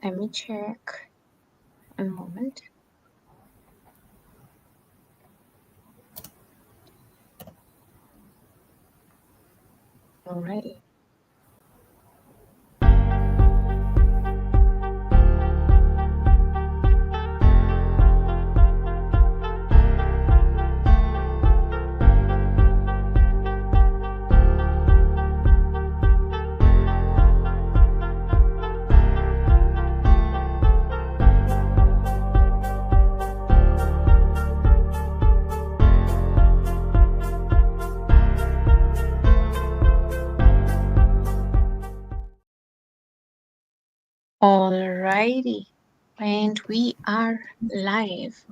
Let me check. A moment. Alrighty. Alrighty. And we are live.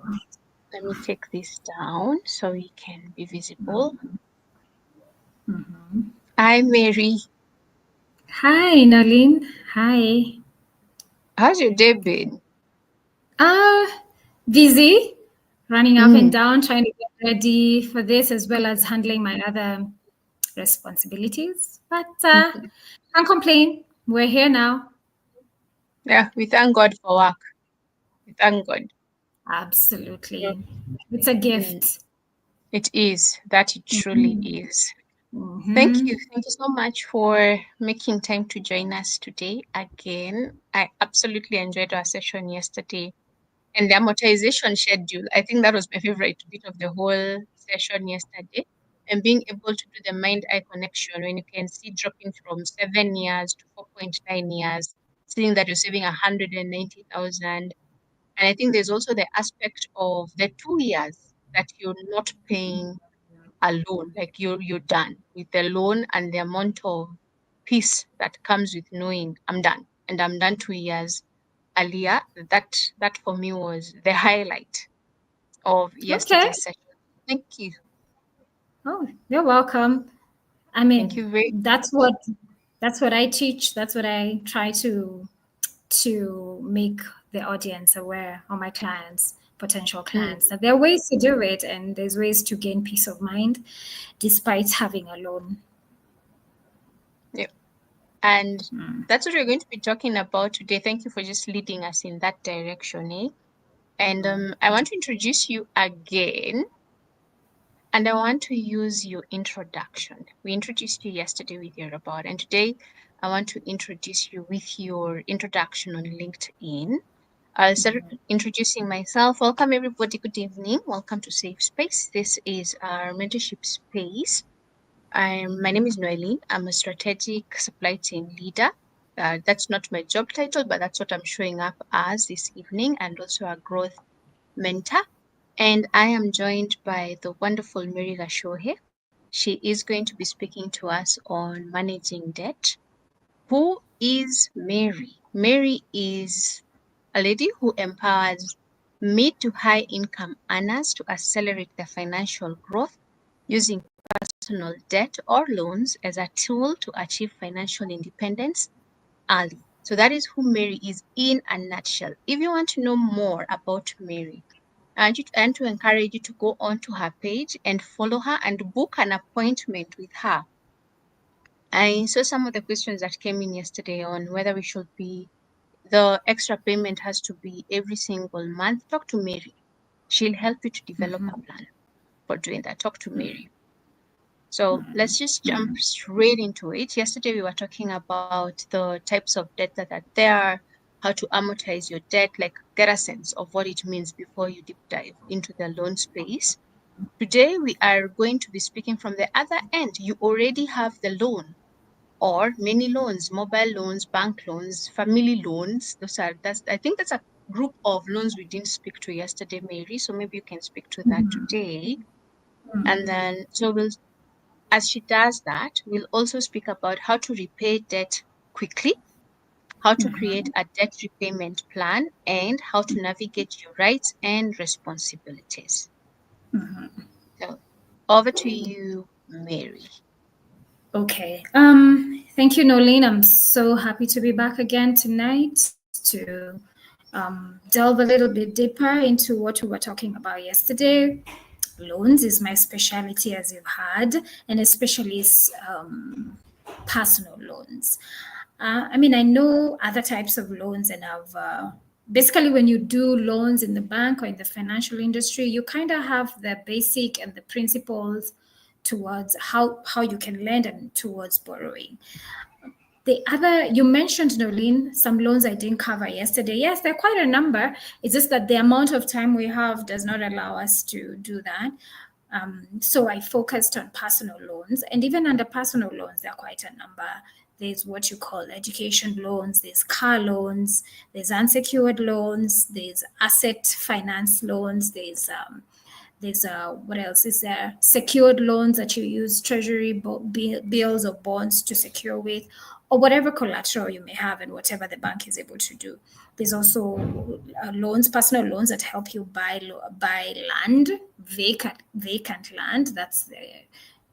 Let me take this down so we can be visible. Hi, Mary. Hi, Nolene. Hi. How's your day been? Busy, running up and down, trying to get ready for this as well as handling my other responsibilities. But can't complain. We're here now. Yeah, we thank God for work. We thank God. Absolutely. It's a gift. It is. That it truly is. Thank you. Mm-hmm. Thank you so much for making time to join us today again. I absolutely enjoyed our session yesterday. And the amortization schedule, I think that was my favorite bit of the whole session yesterday. And being able to do the mind-eye connection when you can see dropping from 7 years to 4.9 years, seeing that you're saving 190,000. And I think there's also the aspect of the 2 years that you're not paying a loan, like you're done with the loan and the amount of peace that comes with knowing I'm done and I'm done 2 years earlier. That for me was the highlight of Okay. yesterday's session. Thank you. Oh, you're welcome. I Thank mean, you very that's what I teach. That's what I try to make the audience aware, or my clients, potential mm, clients, that there are ways to do it and there's ways to gain peace of mind despite having a loan. yeah. And that's what we're going to be talking about today. Thank you for just leading us in that direction, eh? And I want to introduce you again. And I want to use your introduction. We introduced you yesterday with your about, and today I want to introduce you with your introduction on LinkedIn. I'll start introducing myself. Welcome, everybody. Good evening. Welcome to Safe Space. This is our mentorship space. My name is Noeline. I'm a strategic supply chain leader. That's not my job title, but that's what I'm showing up as this evening, and also a growth mentor. And I am joined by the wonderful Mary Gachuhi. She is going to be speaking to us on managing debt. Who is Mary? Mary is a lady who empowers mid to high income earners to accelerate their financial growth using personal debt or loans as a tool to achieve financial independence early. So that is who Mary is in a nutshell. If you want to know more about Mary, and to encourage you to go onto her page and follow her and book an appointment with her. I saw some of the questions that came in yesterday on whether we should be, the extra payment has to be every single month. Talk to Mary. She'll help you to develop a plan for doing that. Talk to Mary. So let's just jump straight into it. Yesterday we were talking about the types of debt that are there, how to amortize your debt, like get a sense of what it means before you deep dive into the loan space. Today we are going to be speaking from the other end. You already have the loan or many loans, mobile loans, bank loans, family loans. I think that's a group of loans we didn't speak to yesterday, Mary. So maybe you can speak to that today. And then as she does that, we'll also speak about how to repay debt quickly, how to create a debt repayment plan, and how to navigate your rights and responsibilities. So over to you, Mary. Okay. Thank you, Nolene. I'm so happy to be back again tonight to delve a little bit deeper into what we were talking about yesterday. Loans is my specialty, as you've heard, and especially personal loans. I mean, I know other types of loans, and I've basically, when you do loans in the bank or in the financial industry, you kind of have the basic and the principles towards how you can lend and towards borrowing. The other, you mentioned, Nolene, some loans I didn't cover yesterday. Yes, there are quite a number. It's just that the amount of time we have does not allow us to do that. So I focused on personal loans. And even under personal loans, there are quite a number. There's what you call education loans, there's car loans, there's unsecured loans, there's asset finance loans, there's what else is there? Secured loans that you use treasury bills or bonds to secure with, or whatever collateral you may have and whatever the bank is able to do. There's also loans, personal loans that help you buy land, vacant land.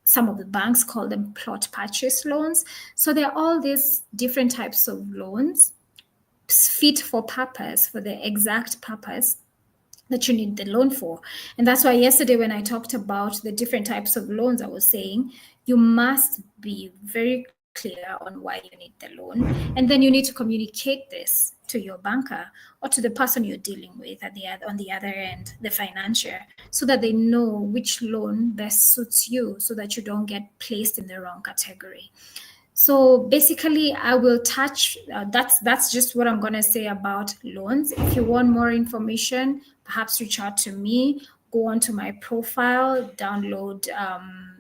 Some of the banks call them plot purchase loans. So there are all these different types of loans fit for purpose, for the exact purpose that you need the loan for. And that's why yesterday when I talked about the different types of loans, I was saying you must be very clear on why you need the loan. And then you need to communicate this to your banker or to the person you're dealing with on the other end, the financier, so that they know which loan best suits you so that you don't get placed in the wrong category. So basically, I will touch. That's just what I'm going to say about loans. If you want more information, perhaps reach out to me. Go onto my profile, download.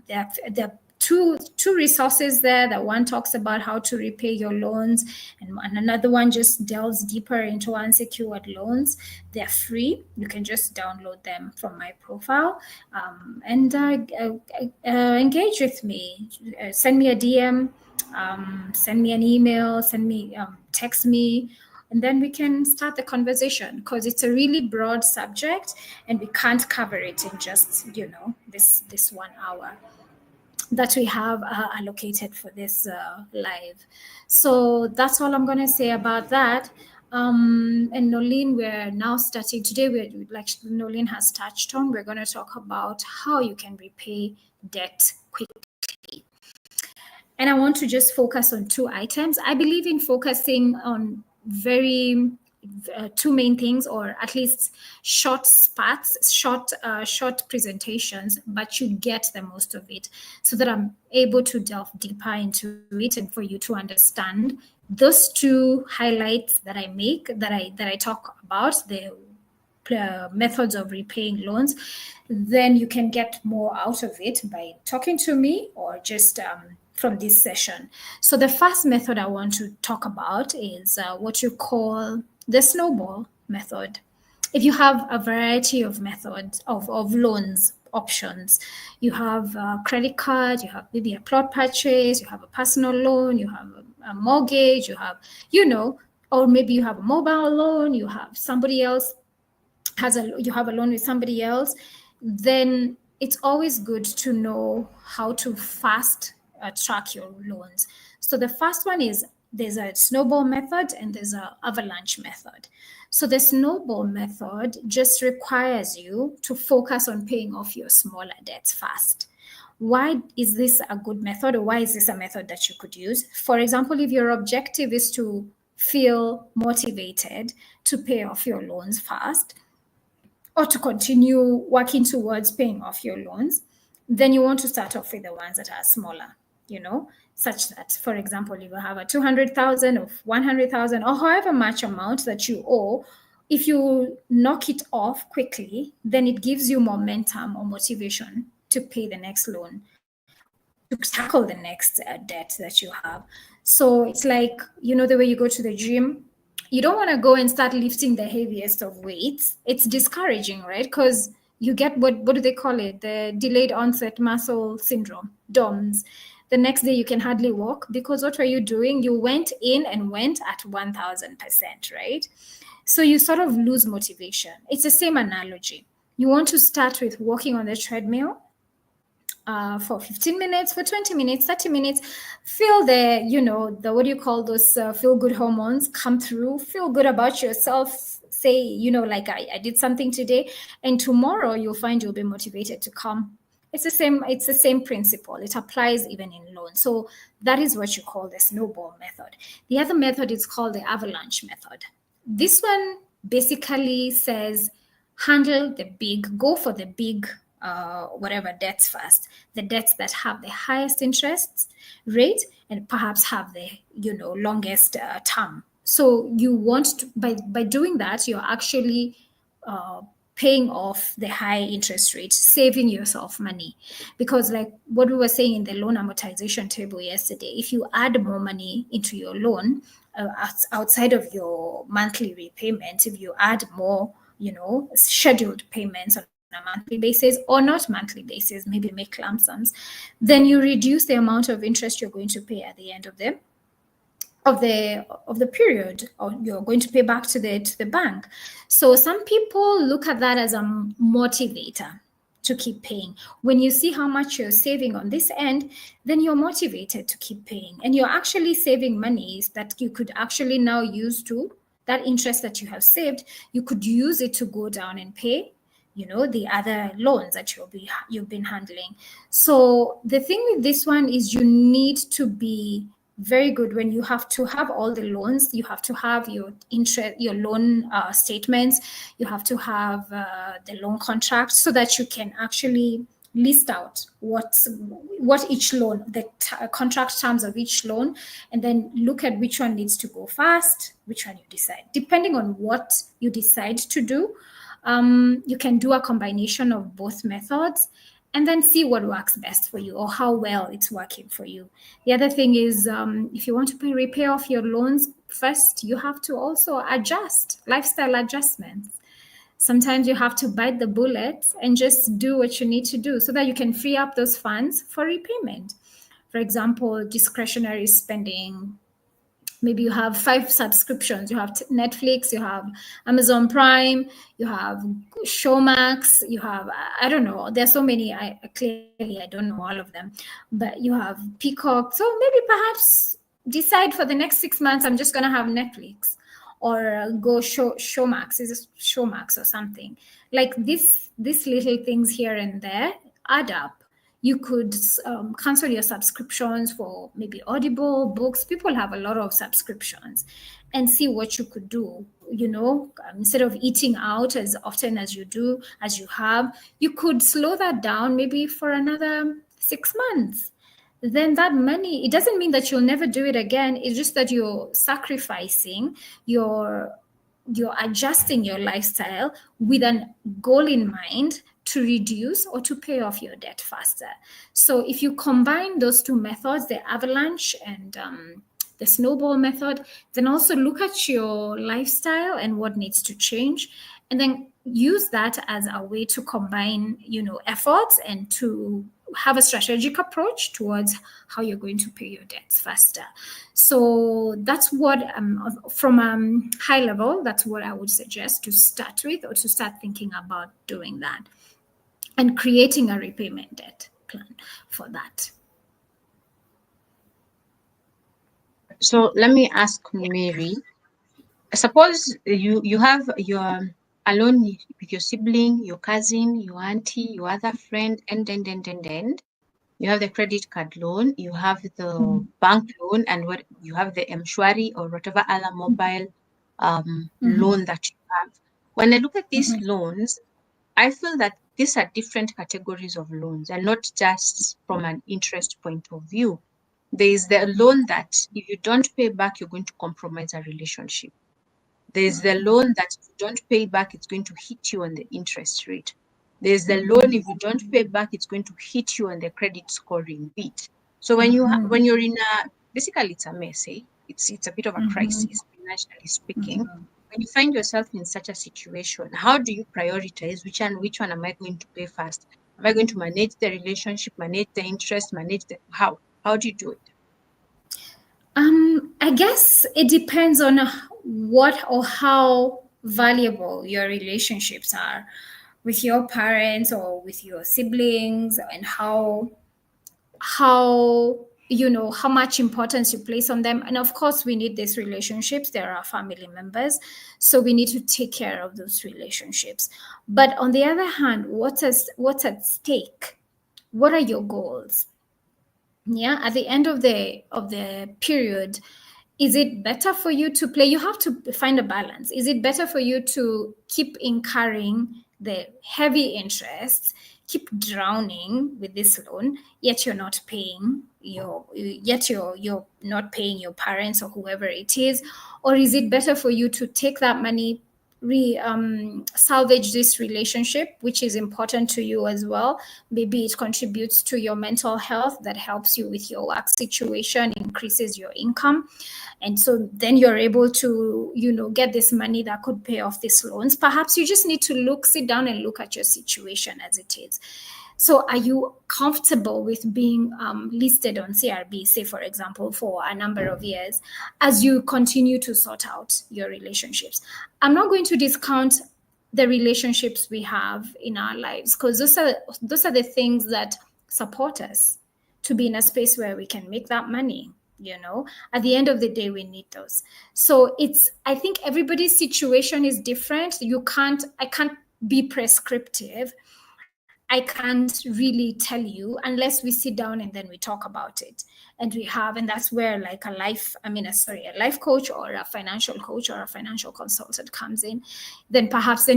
There are two resources there. That one talks about how to repay your loans, and another one just delves deeper into unsecured loans. They're free. You can just download them from my profile, and engage with me. Send me a DM. Send me an email, text me, and then we can start the conversation, because it's a really broad subject and we can't cover it in just this 1 hour that we have allocated for this live. So that's all I'm going to say about that. And Nolene, we're now starting today. Like Nolene has touched on, we're going to talk about how you can repay debt quickly. And I want to just focus on two items. I believe in focusing on two main things, or at least short spats, short presentations, but you get the most of it, so that I'm able to delve deeper into it and for you to understand those two highlights that I make, that I talk about, the methods of repaying loans. Then you can get more out of it by talking to me or just from this session. So the first method I want to talk about is what you call the snowball method. If you have a variety of methods of loans options, you have a credit card, you have maybe a plot purchase, you have a personal loan, you have a mortgage, you have, or maybe you have a mobile loan, you have somebody else you have a loan with somebody else, then it's always good to know how to fast track your loans. So the first one is, there's a snowball method and there's an avalanche method. So the snowball method just requires you to focus on paying off your smaller debts fast. Why is this a good method, or why is this a method that you could use? For example, if your objective is to feel motivated to pay off your loans fast, or to continue working towards paying off your loans, then you want to start off with the ones that are smaller, such that, for example, if you have a 200,000 or 100,000 or however much amount that you owe, if you knock it off quickly, then it gives you momentum or motivation to pay the next loan, to tackle the next debt that you have. So it's like, the way you go to the gym, you don't want to go and start lifting the heaviest of weights. It's discouraging, right? Because you get what do they call it? The delayed onset muscle syndrome, DOMS. The next day you can hardly walk, because what were you doing? You went in and went at 1,000%, right? So you sort of lose motivation. It's the same analogy. You want to start with walking on the treadmill for 15 minutes, for 20 minutes, 30 minutes, feel what do you call those feel good hormones come through, feel good about yourself, say, like I did something today, and tomorrow you'll find you'll be motivated to come It's the same principle. It applies even in loans. So that is what you call the snowball method. The other method is called the avalanche method. This one basically says handle the big, go for the big whatever debts first, the debts that have the highest interest rate and perhaps have the longest term. So you want to, by doing that, you're actually uh, paying off the high interest rate, saving yourself money. Because, like what we were saying in the loan amortization table yesterday, if you add more money into your loan outside of your monthly repayments, if you add more, scheduled payments on a monthly basis or not monthly basis, maybe make lump sums, then you reduce the amount of interest you're going to pay at the end of the period, or you're going to pay back to the bank. So some people look at that as a motivator to keep paying. When you see how much you're saving on this end, then you're motivated to keep paying, and you're actually saving monies that you could actually now use to that interest that you have saved. You could use it to go down and pay the other loans that you've been handling. So the thing with this one is you need to be very good when you have to have all the loans. You have to have your interest, your loan statements. You have to have the loan contract, so that you can actually list out what each loan, the contract terms of each loan, and then look at which one needs to go fast, which one you decide. Depending on what you decide to do, you can do a combination of both methods and then see what works best for you or how well it's working for you. The other thing is, if you want to repay off your loans first, you have to also adjust, lifestyle adjustments. Sometimes you have to bite the bullet and just do what you need to do so that you can free up those funds for repayment. For example, discretionary spending. Maybe you have 5 subscriptions. You have Netflix, you have Amazon Prime, you have Showmax, you have, I don't know, there's so many. I don't know all of them, but you have Peacock. So maybe perhaps decide for the next 6 months, I'm just going to have Netflix, or go Showmax, is it Showmax or something like this. These little things here and there add up. You could cancel your subscriptions for maybe Audible, books. People have a lot of subscriptions, and see what you could do. Instead of eating out as often as you have, you could slow that down maybe for another 6 months. Then that money, it doesn't mean that you'll never do it again. It's just that you're sacrificing, you're adjusting your lifestyle with an goal in mind to reduce or to pay off your debt faster. So if you combine those two methods, the avalanche and the snowball method, then also look at your lifestyle and what needs to change, and then use that as a way to combine, efforts and to have a strategic approach towards how you're going to pay your debts faster. So that's what, from a high level, that's what I would suggest to start with, or to start thinking about doing that and creating a repayment debt plan for that. So let me ask Mary. Suppose you have your alone with your sibling, your cousin, your auntie, your other friend, and then you have the credit card loan, you have the bank loan, and what you have the Mshwari or whatever other mobile loan that you have. When I look at these loans, I feel that these are different categories of loans, and not just from an interest point of view. There is the loan that if you don't pay back, you're going to compromise a relationship. There's the loan that if you don't pay back, it's going to hit you on the interest rate. There's the loan, if you don't pay back, it's going to hit you on the credit scoring bit. So when you're in a, basically it's a mess, eh? It's a bit of a crisis, financially speaking. When you find yourself in such a situation, how do you prioritize which one am I going to pay first? Am I going to manage the relationship, manage the interest, manage the how do you do it? I guess it depends on what or how valuable your relationships are with your parents or with your siblings, and how how much importance you place on them. And of course, we need these relationships. They're our family members, so we need to take care of those relationships. But on the other hand, what's at stake what are your goals? Yeah, at the end of the period, is it better for you to play? You have to find a balance. Is it better for you to keep incurring the heavy interest, keep drowning with this loan, yet you're not paying you're not paying your parents or whoever it is? Or is it better for you to take that money, salvage this relationship, which is important to you as well? Maybe it contributes to your mental health, that helps you with your work situation, increases your income, and so then you're able to, get this money that could pay off these loans. Perhaps you just need to sit down and look at your situation as it is. So are you comfortable with being listed on CRB, say, for example, for a number of years as you continue to sort out your relationships? I'm not going to discount the relationships we have in our lives, because those are the things that support us to be in a space where we can make that money. At the end of the day, we need those. So I think everybody's situation is different. I can't be prescriptive. I can't really tell you unless we sit down and then we talk about it. And that's where, like, a life coach or a financial coach or a financial consultant comes in. Then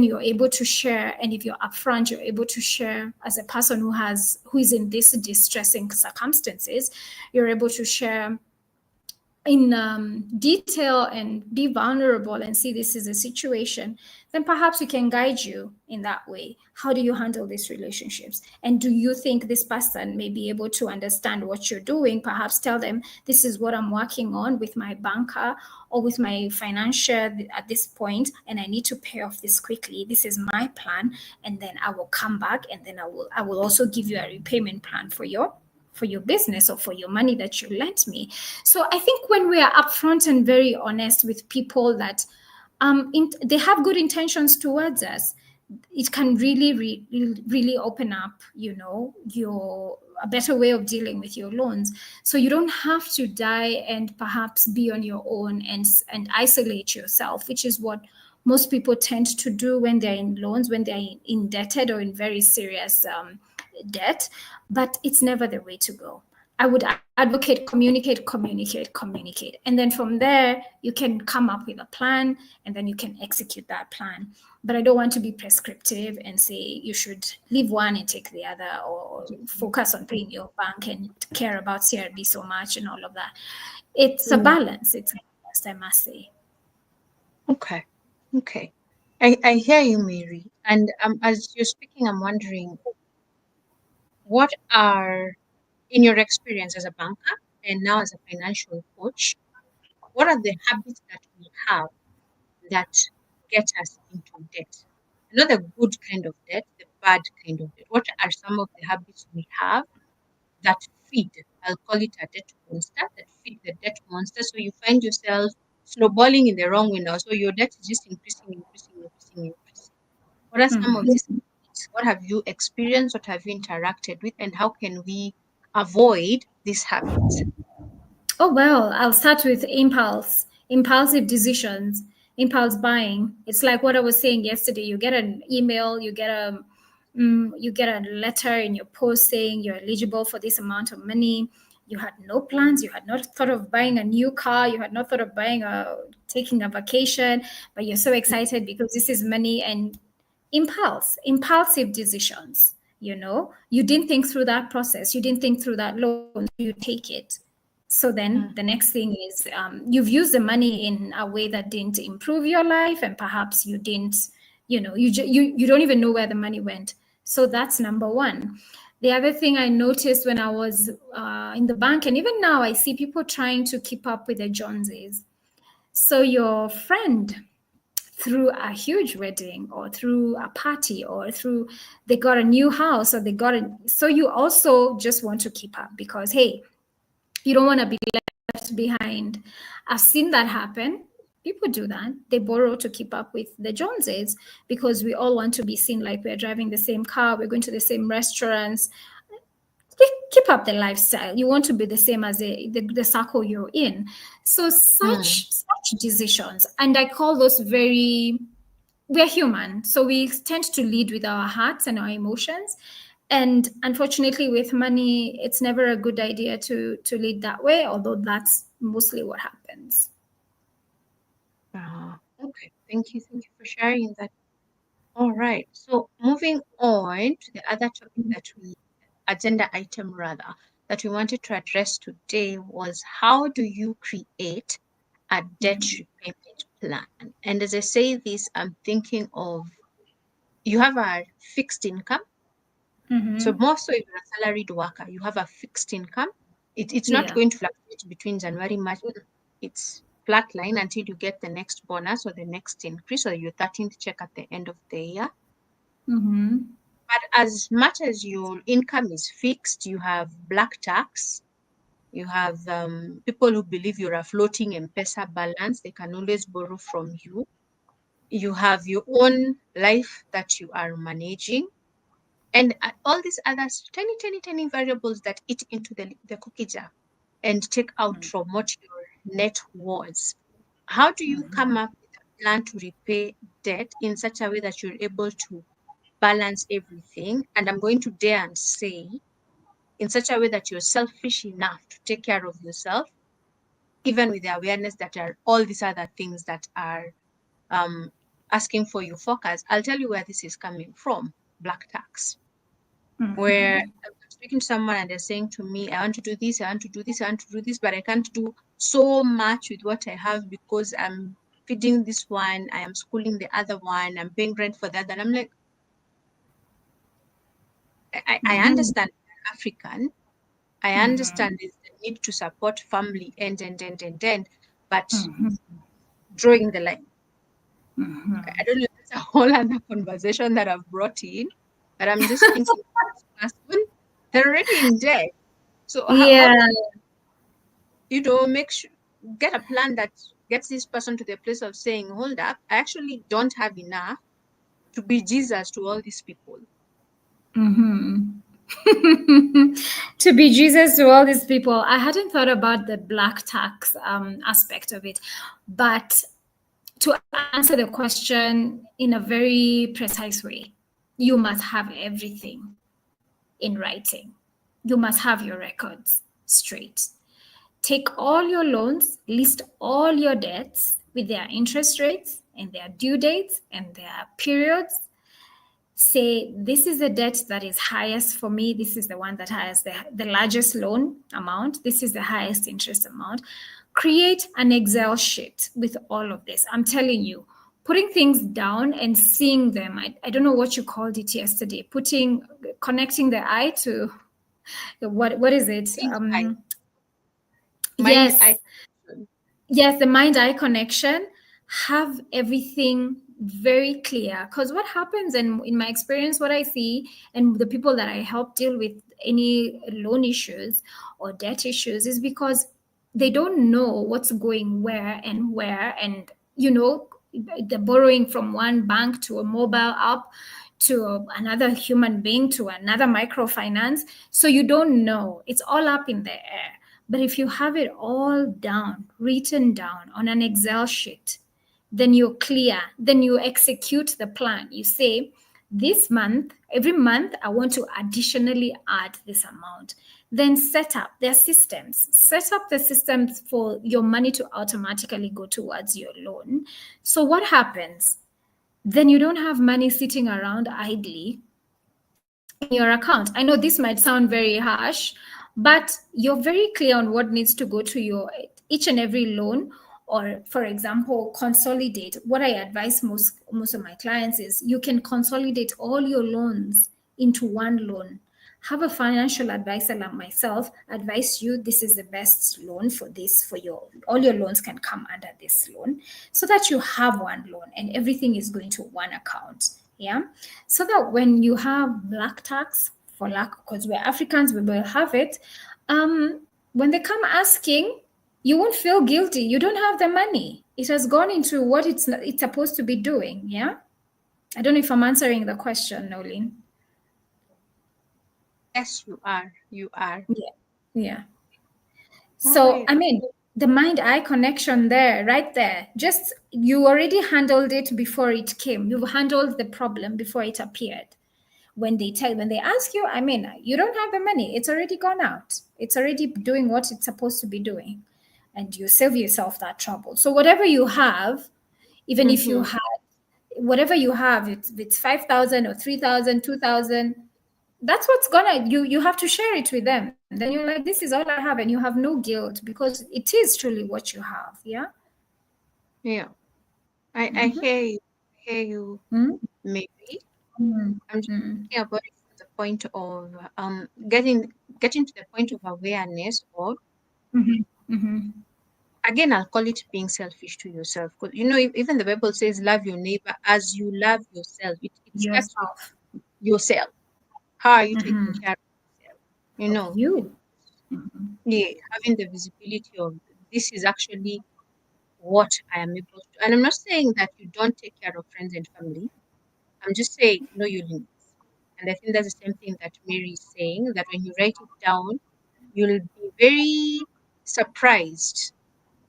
you're able to share. And if you're upfront, you're able to share as a person who is in these distressing circumstances. You're able to share in detail and be vulnerable and see this is a situation. Then perhaps we can guide you in that way. How do you handle these relationships? And do you think this person may be able to understand what you're doing? Perhaps tell them, this is what I'm working on with my banker or with my financier at this point, and I need to pay off this quickly. This is my plan. And then I will come back, and then I will also give you a repayment plan for your business or for your money that you lent me. So I think when we are upfront and very honest with people that they have good intentions towards us, it can really open up, a better way of dealing with your loans. So you don't have to die and perhaps be on your own and isolate yourself, which is what most people tend to do when they're in loans, when they're indebted or in very serious debt. But it's never the way to go. I would advocate communicate. And then from there, you can come up with a plan, and then you can execute that plan. But I don't want to be prescriptive and say you should leave one and take the other, or focus on paying your bank and care about CRB so much and all of that. It's a balance. It's a balance, I must say. Okay. Okay. I hear you, Mary. And as you're speaking, I'm wondering, what are, in your experience as a banker and now as a financial coach, what are the habits that we have that get us into debt? Not the good kind of debt, the bad kind of debt. What are some of the habits we have that feed, I'll call it a debt monster, that feed the debt monster? So you find yourself snowballing in the wrong way now. So your debt is just increasing. What are some of these habits? What have you experienced? What have you interacted with? And how can we avoid these habits? Oh, well, I'll start with impulsive decisions, impulse buying. It's like what I was saying yesterday. You get an email, you get a letter in your post saying you're eligible for this amount of money. You had no plans. You had not thought of buying a new car. You had not thought of taking a vacation, but you're so excited because this is money. And impulsive decisions. You didn't think through that process. You didn't think through that loan. You take it. So then the next thing is, you've used the money in a way that didn't improve your life, and perhaps you didn't, you don't even know where the money went. So that's number one. The other thing I noticed when I was in the bank, and even now, I see people trying to keep up with the Joneses. So your friend, through a huge wedding or through a party or through they got a new house or so you also just want to keep up because, hey, you don't want to be left behind. I've seen that happen. People do that. They borrow to keep up with the Joneses because we all want to be seen like we're driving the same car, we're going to the same restaurants. Keep up the lifestyle. You want to be the same as the circle you're in. So such decisions, and I call those we're human, so we tend to lead with our hearts and our emotions. And unfortunately, with money, it's never a good idea to lead that way, although that's mostly what happens. Okay. Thank you for sharing that. All right. So moving on to the other topic that we, agenda item rather, that we wanted to address today was how do you create a debt repayment plan? And as I say this, I'm thinking of you have a fixed income. So Mm-hmm. more so if you're a salaried worker, you have a fixed income. It's not Yeah. going to fluctuate between January, March. It's flat line until you get the next bonus or the next increase or your 13th check at the end of the year. Mm-hmm. But as much as your income is fixed, you have black tax, you have people who believe you're a floating M-Pesa balance, they can always borrow from you. You have your own life that you are managing, and all these other tiny, tiny, tiny variables that eat into the cookie jar and take out from what your net was. How do you come up with a plan to repay debt in such a way that you're able to balance everything? And I'm going to dare and say, in such a way that you're selfish enough to take care of yourself, even with the awareness that there are all these other things that are um, asking for your focus. I'll tell you where this is coming from: black tax. Where I'm speaking to someone and they're saying to me, I want to do this, I want to do this, I want to do this, but I can't do so much with what I have because I'm feeding this one, I am schooling the other one, I'm paying rent for that. And I'm like, I Mm-hmm. understand you're African. I understand there's the need to support family and, but drawing the line. I don't know if that's a whole other conversation that I've brought in, but I'm just thinking this person, they're already in debt. So how Yeah. do make sure, get a plan that gets this person to the place of saying, hold up, I actually don't have enough to be Jesus to all these people. Mm-hmm. To be Jesus to all these people. I hadn't thought about the black tax aspect of it, but to answer the question in a very precise way, you must have everything in writing. You must have your records straight. Take all your loans, list all your debts with their interest rates and their due dates and their periods. Say, this is the debt that is highest for me. This is the one that has the largest loan amount. This is the highest interest amount. Create an Excel sheet with all of this. I'm telling you, putting things down and seeing them. I don't know what you called it yesterday. Connecting the eye to what is it? Mind eye, mind eye. Yes, yes, the mind-eye connection. Have everything very clear, because what happens, and in my experience, what I see, and the people that I help deal with any loan issues or debt issues, is because they don't know what's going where, and the borrowing from one bank to a mobile app to another human being to another microfinance. So you don't know, it's all up in the air. But if you have it all down, written down on an Excel sheet, then you're clear. Then you execute the plan. You say, this month, every month, I want to additionally add this amount. Then set up their systems. Set up the systems for your money to automatically go towards your loan. So what happens? Then you don't have money sitting around idly in your account. I know this might sound very harsh, but you're very clear on what needs to go to your each and every loan. Or, for example, consolidate. What I advise most of my clients is you can consolidate all your loans into one loan. Have a financial advisor like myself advise you, this is the best loan for this, for your all your loans can come under this loan, so that you have one loan and everything is going to one account. Yeah, so that when you have black tax, for lack, because we're Africans, we will have it. When they come asking, you won't feel guilty. You don't have the money. It has gone into what it's supposed to be doing. Yeah, I don't know if I'm answering the question, Nolene. Yes, you are. You are. Yeah, yeah. All So, right. I mean, the mind-eye connection there, right there, just you already handled it before it came. You've handled the problem before it appeared. when they ask you, I mean, you don't have the money. It's already gone out. It's already doing what it's supposed to be doing. And you save yourself that trouble. So whatever you have, even if you Mm-hmm. had whatever you have, it's 5,000 or 3,000, 2,000. That's what's gonna you have to share it with them. Then you're like, this is all I have, and you have no guilt because it is truly what you have. Yeah. Yeah. I Mm-hmm. hear you, maybe. I'm just Mm-hmm. thinking about it from the point of getting to the point of awareness of, Mm-hmm. Mm-hmm. again, I'll call it being selfish to yourself. Because even the Bible says, love your neighbor as you love yourself. It starts with Yourself. yourself. How are you taking Mm-hmm. care of yourself? You Of know, you. yeah, having the visibility of this is actually what I am able to. And I'm not saying that you don't take care of friends and family. I'm just saying know your limits. And I think that's the same thing that Mary is saying, that when you write it down, you'll be very surprised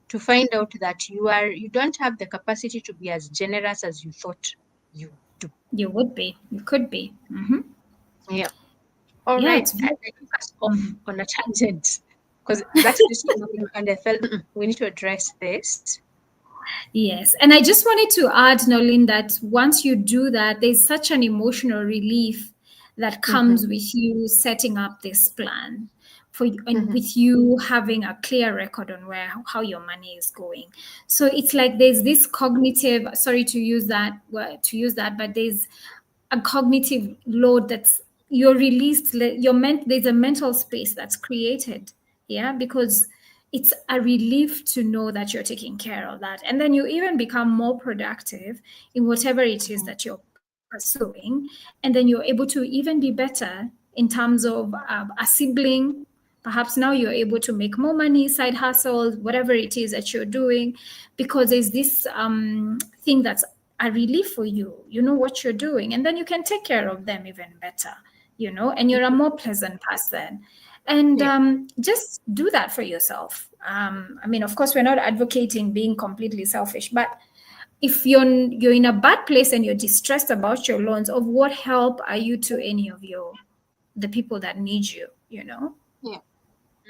to find out that you don't have the capacity to be as generous as you thought you do. You would be. You could be. Mm-hmm. Yeah. All Yeah, right. it's I took us off mhm. on a tangent because that just came up and I felt we need to address this. Yes. And I just wanted to add, Nolin, that once you do that, there's such an emotional relief that Mm-hmm, comes with you setting up this plan and mm-hmm, with you having a clear record on where how your money is going. So it's like there's this cognitive, sorry to use that, but there's a cognitive load that's you're released, there's a mental space that's created, yeah, because it's a relief to know that you're taking care of that, and then you even become more productive in whatever it is mm-hmm. that you're pursuing, and then you're able to even be better in terms of a sibling. Perhaps now you're able to make more money, side hustles, whatever it is that you're doing, because there's this thing that's a relief for you. You know what you're doing, and then you can take care of them even better, and you're a more pleasant person. And Yeah, just do that for yourself. I mean, of course, we're not advocating being completely selfish, but if you're in a bad place and you're distressed about your loans, of what help are you to any of the people that need you? yeah.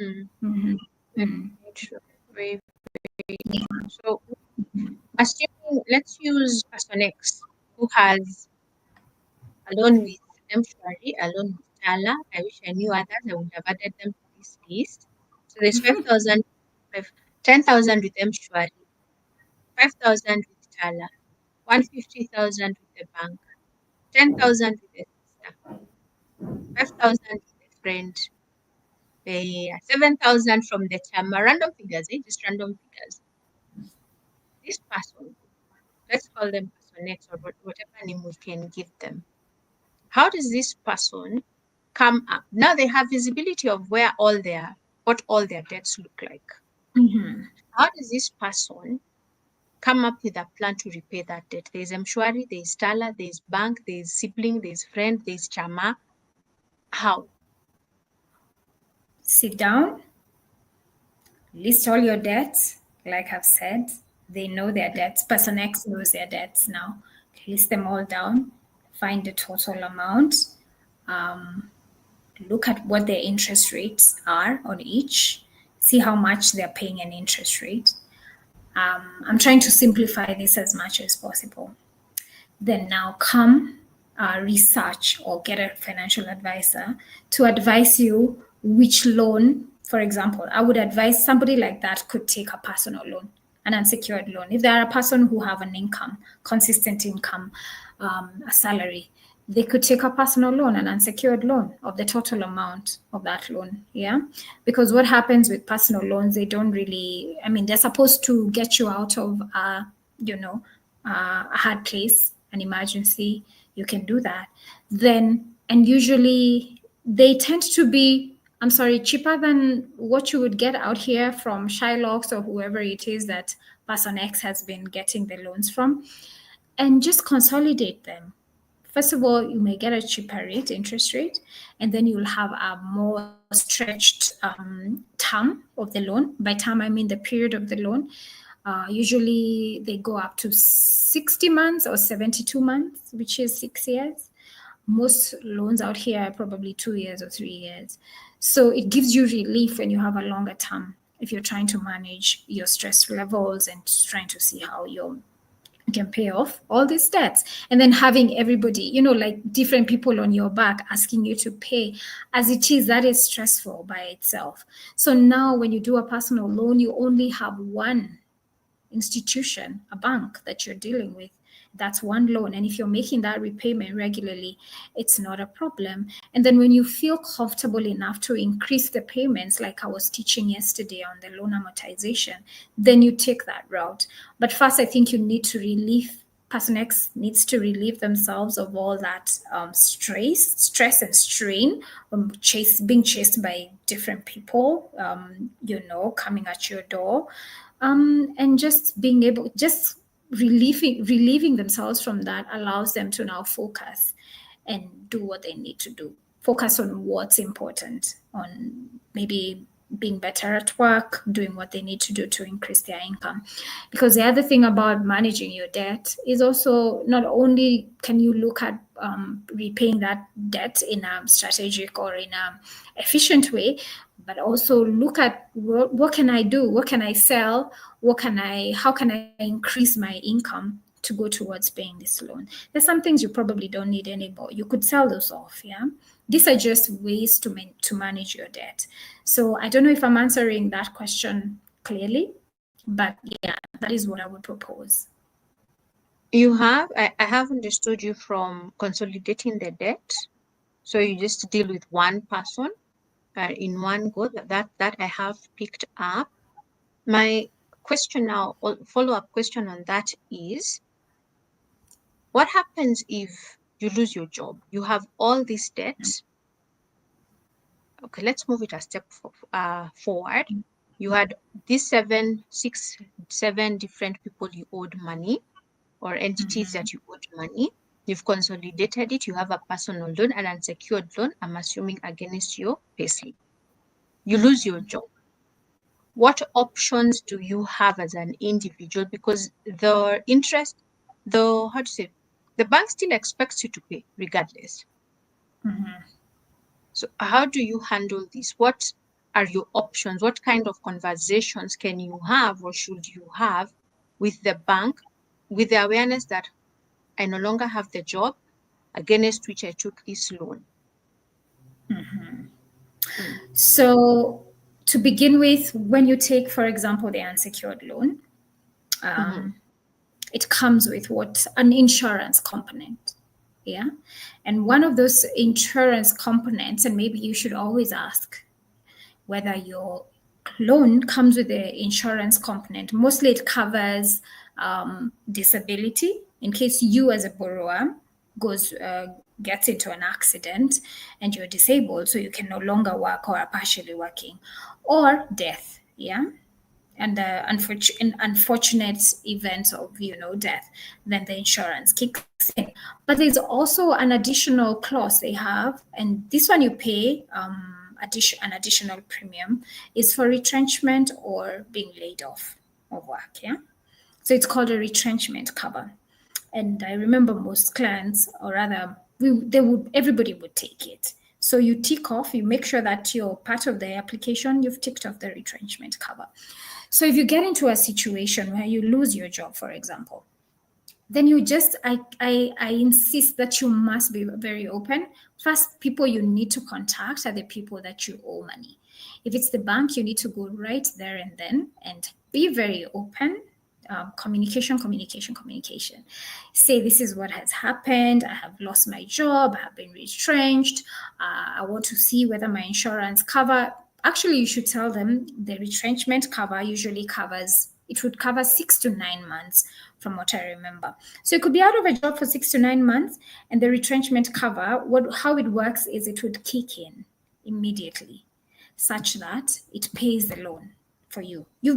Mm, Mm-hmm. very, Mm. very true. Very, very true. So, assuming, let's use person X who has a loan with M-Shwari, a loan with Tala. I wish I knew others. I would have added them to this list. So there's 5,000, 10,000 with M-Shwari, 5,000 with Tala, 150,000 with the bank, 10,000 with the sister, 5,000 with a friend, 7,000 from the chama. Random figures, just random figures. This person, let's call them person X or whatever name we can give them. How does this person come up? Now they have visibility of what all their debts look like. Mm-hmm. How does this person come up with a plan to repay that debt? There's Mshwari, there's Tala, there's bank, there's sibling, there's friend, there's chama. How? Sit down, list all your debts. Like I've said, they know their debts. Person X knows their debts now. List them all down, find the total amount, um, look at what their interest rates are on each, see how much they're paying an interest rate. I'm trying to simplify this as much as possible. Then now come research or get a financial advisor to advise you which loan. For example, I would advise somebody like that could take a personal loan, an unsecured loan. If they're a person who have an income, consistent income, a salary, they could take a personal loan, an unsecured loan of the total amount of that loan. Yeah. Because what happens with personal loans, they don't really, I mean, they're supposed to get you out of, a hard place, an emergency. You can do that. Then, and usually they tend to be, I'm sorry, cheaper than what you would get out here from Shylocks or whoever it is that Person X has been getting the loans from, and just consolidate them. First of all, you may get a cheaper rate, interest rate, and then you'll have a more stretched term of the loan. By term, I mean the period of the loan. Usually, they go up to 60 months or 72 months, which is 6 years. most loans out here are probably 2 years or 3 years. So it gives you relief when you have a longer term, if you're trying to manage your stress levels and trying to see how you can pay off all these debts. And then having everybody, like different people on your back asking you to pay, as it is, that is stressful by itself. So now when you do a personal loan, you only have one institution, a bank that you're dealing with. That's one loan. And if you're making that repayment regularly, it's not a problem. And then when you feel comfortable enough to increase the payments, like I was teaching yesterday on the loan amortization, then you take that route. But first, I think you need to person X needs to relieve themselves of all that stress and strain from being chased by different people, coming at your door, and just being able, just relieving themselves from that allows them to now focus and do what they need to do. Focus on what's important, on maybe being better at work, doing what they need to do to increase their income. Because the other thing about managing your debt is also, not only can you look at repaying that debt in a strategic or in a efficient way, but also look at what can I do? What can I sell? How can I increase my income to go towards paying this loan? There's some things you probably don't need anymore. You could sell those off, yeah? These are just ways to manage your debt. So I don't know if I'm answering that question clearly, but yeah, that is what I would propose. I have understood you from consolidating the debt. So you just deal with one person in one go. That I have picked up. My question now, or follow-up question on that is, what happens if you lose your job? You have all these debts. Okay, let's move it a step forward. You had these 7 different people you owed money, or entities that you owed money. You've consolidated it. You have a personal loan, an unsecured loan, I'm assuming, against your payslip. You lose your job. What options do you have as an individual? Because the interest, the bank still expects you to pay regardless. So how do you handle this? What are your options? What kind of conversations can you have, or should you have, with the bank, with the awareness that I no longer have the job against which I took this loan? So to begin with, when you take, for example, the unsecured loan, it comes with an insurance component. Yeah. And one of those insurance components, and maybe you should always ask whether your loan comes with the insurance component. Mostly it covers disability, in case you as a borrower gets into an accident and you're disabled, so you can no longer work or are partially working, or death. Yeah. And the unfortunate events of death, then the insurance kicks in. But there's also an additional clause they have, and this one you pay an additional premium, is for retrenchment or being laid off of work. Yeah, so it's called a retrenchment cover. And I remember most clients, or rather everybody would take it. So you tick off, you make sure that you're part of the application, you've ticked off the retrenchment cover. So if you get into a situation where you lose your job, for example, then I insist that you must be very open. First, people you need to contact are the people that you owe money. If it's the bank, you need to go right there and then and be very open. Communication. Say, this is what has happened. I have lost my job. I have been retrenched. I want to see whether my insurance cover. Actually, you should tell them the retrenchment cover usually would cover 6 to 9 months, from what I remember. So you could be out of a job for 6 to 9 months, and the retrenchment cover, how it works is it would kick in immediately, such that it pays the loan for you. You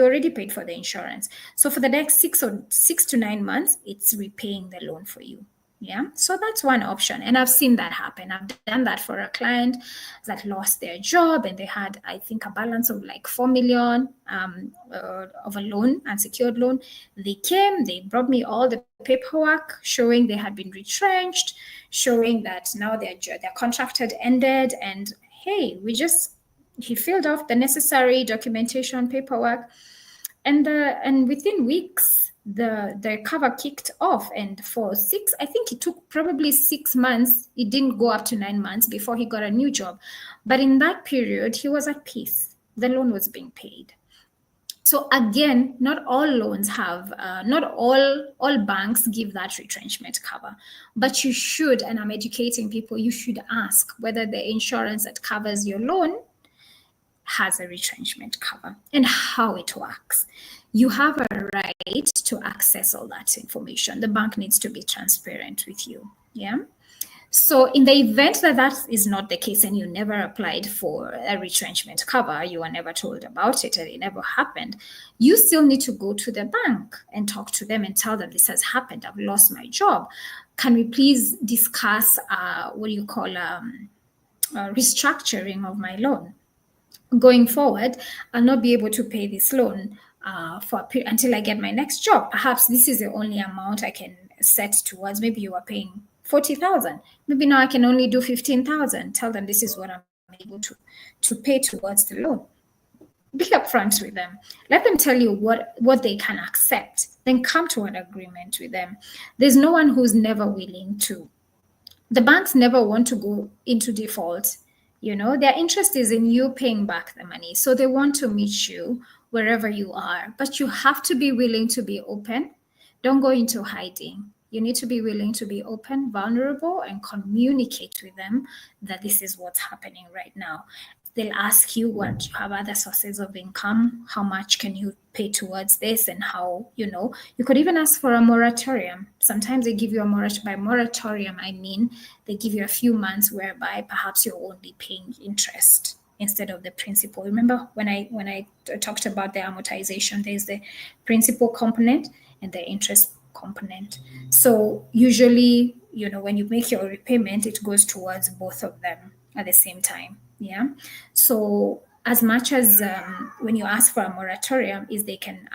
already paid for the insurance. So for the next 6 to 9 months, it's repaying the loan for you. Yeah, so that's one option. And I've seen that happen. I've done that for a client that lost their job and they had, I think, a balance of like 4 million of a loan, unsecured loan. They came, they brought me all the paperwork showing they had been retrenched, showing that now their contract had ended. And hey, he filled off the necessary documentation paperwork, and within weeks the cover kicked off, and for six, I think it took probably 6 months, it didn't go up to 9 months before he got a new job, but in that period he was at peace, the loan was being paid. So again, not all loans have, not all banks give that retrenchment cover, but you should, and I'm educating people, you should ask whether the insurance that covers your loan has a retrenchment cover and how it works. You have a right to access all that information. The bank needs to be transparent with you. Yeah. So, in the event that that is not the case and you never applied for a retrenchment cover, you were never told about it and it never happened, you still need to go to the bank and talk to them and tell them this has happened. I've lost my job. Can we please discuss restructuring of my loan? Going forward, I'll not be able to pay this loan until I get my next job. Perhaps this is the only amount I can set towards. Maybe you are paying 40,000. Maybe now I can only do 15,000. Tell them this is what I'm able to pay towards the loan. Be upfront with them. Let them tell you what they can accept. Then come to an agreement with them. There's no one who's never willing to. The banks never want to go into default. Their interest is in you paying back the money. So they want to meet you wherever you are. But you have to be willing to be open. Don't go into hiding. You need to be willing to be open, vulnerable, and communicate with them that this is what's happening right now. They'll ask you what you have other sources of income, how much can you pay towards this, and how, you could even ask for a moratorium. Sometimes they give you a moratorium. By moratorium, I mean they give you a few months whereby perhaps you're only paying interest instead of the principal. Remember when I talked about the amortization, there's the principal component and the interest component. So usually, when you make your repayment, it goes towards both of them at the same time. Yeah. So as much as when you ask for a moratorium, is they can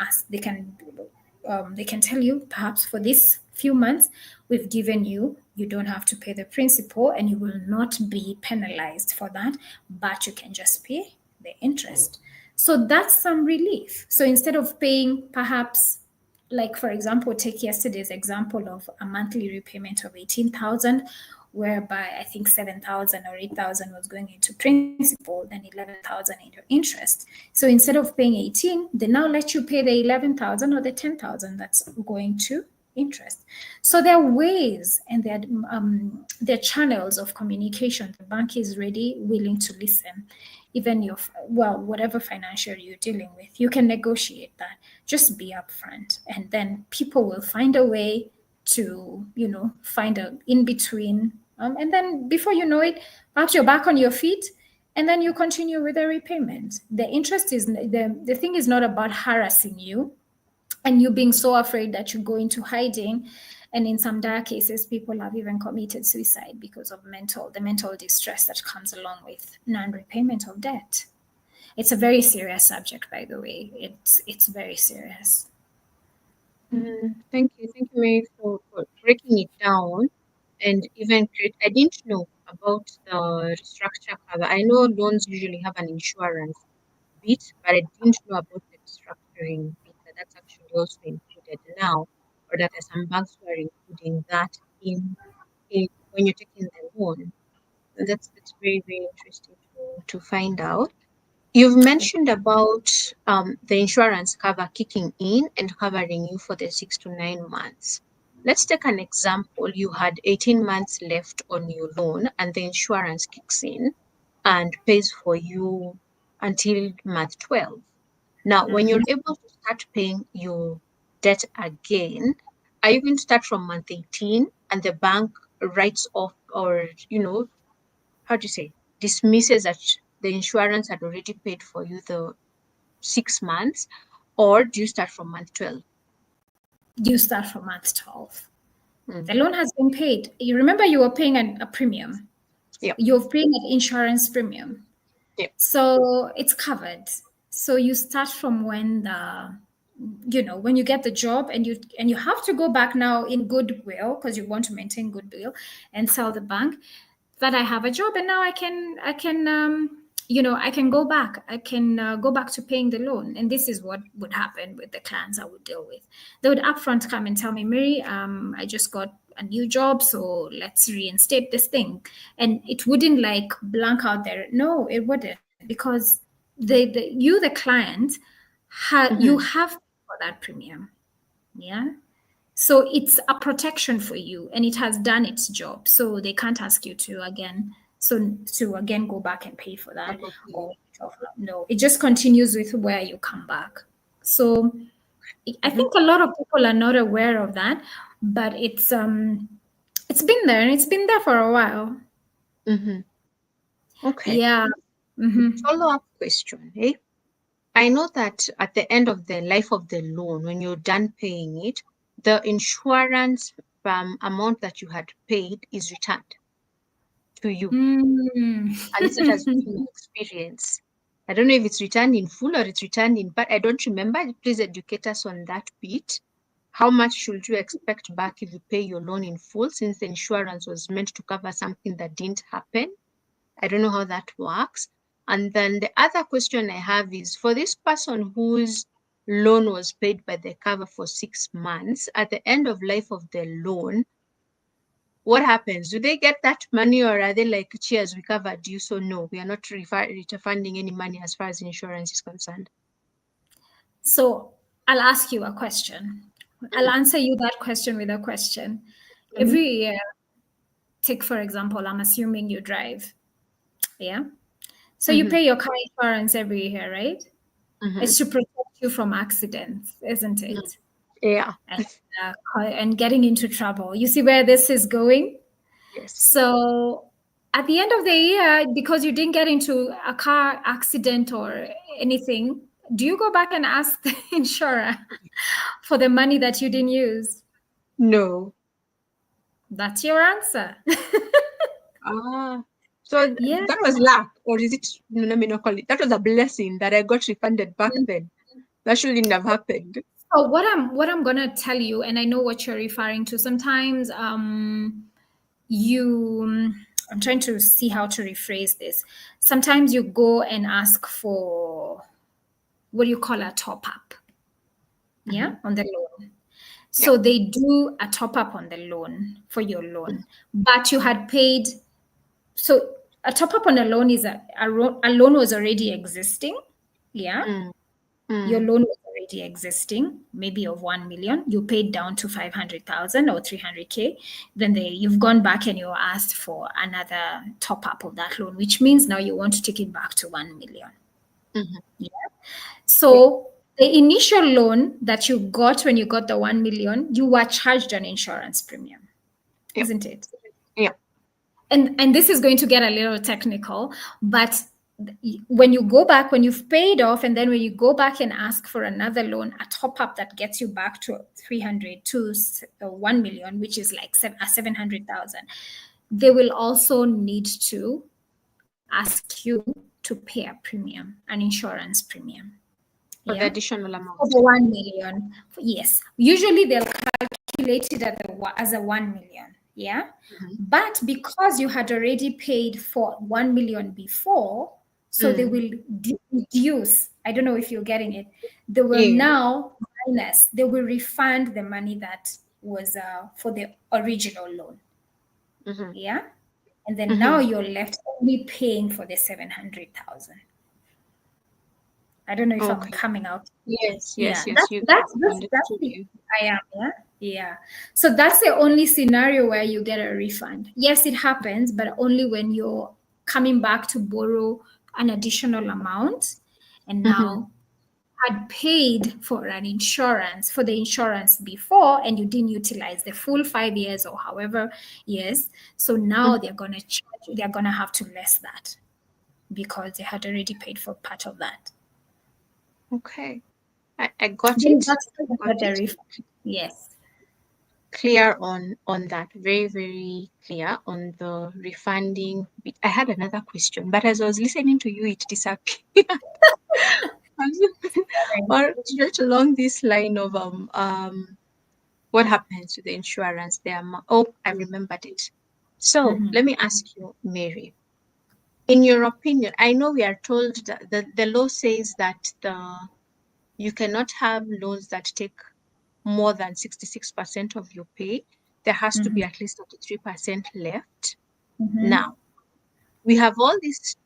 tell you perhaps for this few months we've given you don't have to pay the principal and you will not be penalized for that, but you can just pay the interest. So that's some relief. So instead of paying perhaps, like for example, take yesterday's example of a monthly repayment of 18,000, whereby I think 7,000 or 8,000 was going into principal, then 11,000 into interest. So instead of paying 18, they now let you pay the 11,000 or the 10,000 that's going to interest. So there are ways and there are channels of communication. The bank is ready, willing to listen. Even whatever financial you're dealing with, you can negotiate that. Just be upfront, and then people will find a way to, find a in between. And then before you know it, perhaps you're back on your feet, and then you continue with the repayment. The interest is the thing is not about harassing you and you being so afraid that you go into hiding. And in some dire cases, people have even committed suicide because of the mental distress that comes along with non-repayment of debt. It's a very serious subject, by the way. It's very serious. Thank you, Mary, for breaking it down and even create. I didn't know about the restructure cover. I know loans usually have an insurance bit, but I didn't know about the restructuring bit. That's actually also included now, or that there are some banks who are including that in when you're taking the loan. That's very, very interesting to find out. You've mentioned about the insurance cover kicking in and covering you for the 6 to 9 months. Let's take an example. You had 18 months left on your loan, and the insurance kicks in and pays for you until month 12. Now, when you're able to start paying your debt again, are you going to start from month 18 and the bank writes off, or, how do you say, dismisses that the insurance had already paid for you the 6 months, or do you start from month 12? You start from month 12. The loan has been paid. You remember you were paying a premium. Yep. You're paying an insurance premium. Yep. So it's covered. So you start from when when you get the job, and you have to go back now in goodwill, because you want to maintain goodwill, and tell the bank that I have a job, and now I can go back. I can go back to paying the loan. And this is what would happen with the clients I would deal with. They would upfront come and tell me, Mary, I just got a new job, so let's reinstate this thing. And it wouldn't like blank out there. No, it wouldn't, because the client, you have for that premium. Yeah. So it's a protection for you, and it has done its job. So they can't ask you to again go back and pay for that. Or no, it just continues with where you come back. So I think a lot of people are not aware of that, but it's been there, and it's been there for a while. Okay. Yeah. Follow-up question, eh? I know that at the end of the life of the loan, when you're done paying it, the insurance amount that you had paid is returned to you. At least that has been my experience. I don't know if it's returned in full or it's returned in part. I don't remember. Please educate us on that bit. How much should you expect back if you pay your loan in full, since the insurance was meant to cover something that didn't happen? I don't know how that works. And then the other question I have is, for this person whose loan was paid by the cover for 6 months, at the end of life of the loan, what happens? Do they get that money, or are they like, cheers, we covered you, so no, we are not refunding any money as far as insurance is concerned? So I'll ask you a question. I'll answer you that question with a question. Mhm. Every year, take for example, I'm assuming you drive. Yeah. So you pay your car insurance every year, right? It's to protect you from accidents, isn't it? Yeah. And getting into trouble. You see where this is going? Yes. So at the end of the year, because you didn't get into a car accident or anything, do you go back and ask the insurer for the money that you didn't use? No. That's your answer. Ah. So Yeah. that was luck, or is it? No, let me not call it. That was a blessing that I got refunded back then. That shouldn't have happened. So what I'm gonna tell you, and I know what you're referring to. Sometimes you I'm trying to see how to rephrase this. Sometimes you go and ask for what do you call a top up? Yeah, on the loan. Yep. So they do a top up on the loan for your loan, but you had paid. So a top up on a loan is a loan was already existing. Yeah. Mm. Your Mm. loan was already existing, maybe of 1 million. You paid down to 500,000 or 300K. Then you've gone back and you asked for another top up of that loan, which means now you want to take it back to 1 million. Yeah. So the initial loan that you got when you got the 1 million, you were charged an insurance premium, Yep. isn't it? Yep. And this is going to get a little technical, but when you go back, when you've paid off, and then when you go back and ask for another loan, a top up that gets you back to 300 to 1 million, which is like 700,000, they will also need to ask you to pay a premium, an insurance premium. For the Yeah. additional amount. For the 1 million. Yes. Usually they'll calculate it as a 1 million. Yeah. But because you had already paid for 1 million before, so they will reduce. I don't know if you're getting it. They will now minus, they will refund the money that was for the original loan. Yeah. And then now you're left only paying for the 700,000. I don't know if I'm Okay. coming out. Yes. Yeah, Yes. Yes. You that's understood the you. I am, yeah. Yeah. So that's the only scenario where you get a refund. Yes, it happens, but only when you're coming back to borrow an additional amount and now had paid for the insurance before, and you didn't utilize the full 5 years or however years. So now they're gonna have to less that because they had already paid for part of that. Okay. I got Then it. that's I got what a it. refund. Yes. clear on that. Very, very clear on the refunding bit. I had another question, but as I was listening to you, it disappeared. Or just along this line of what happens to the insurance? Oh, I remembered it. So let me ask you, Mary. In your opinion, I know we are told that the law says that you cannot have loans that take more than 66% of your pay. There has to be at least 33% left. Now, we have all these,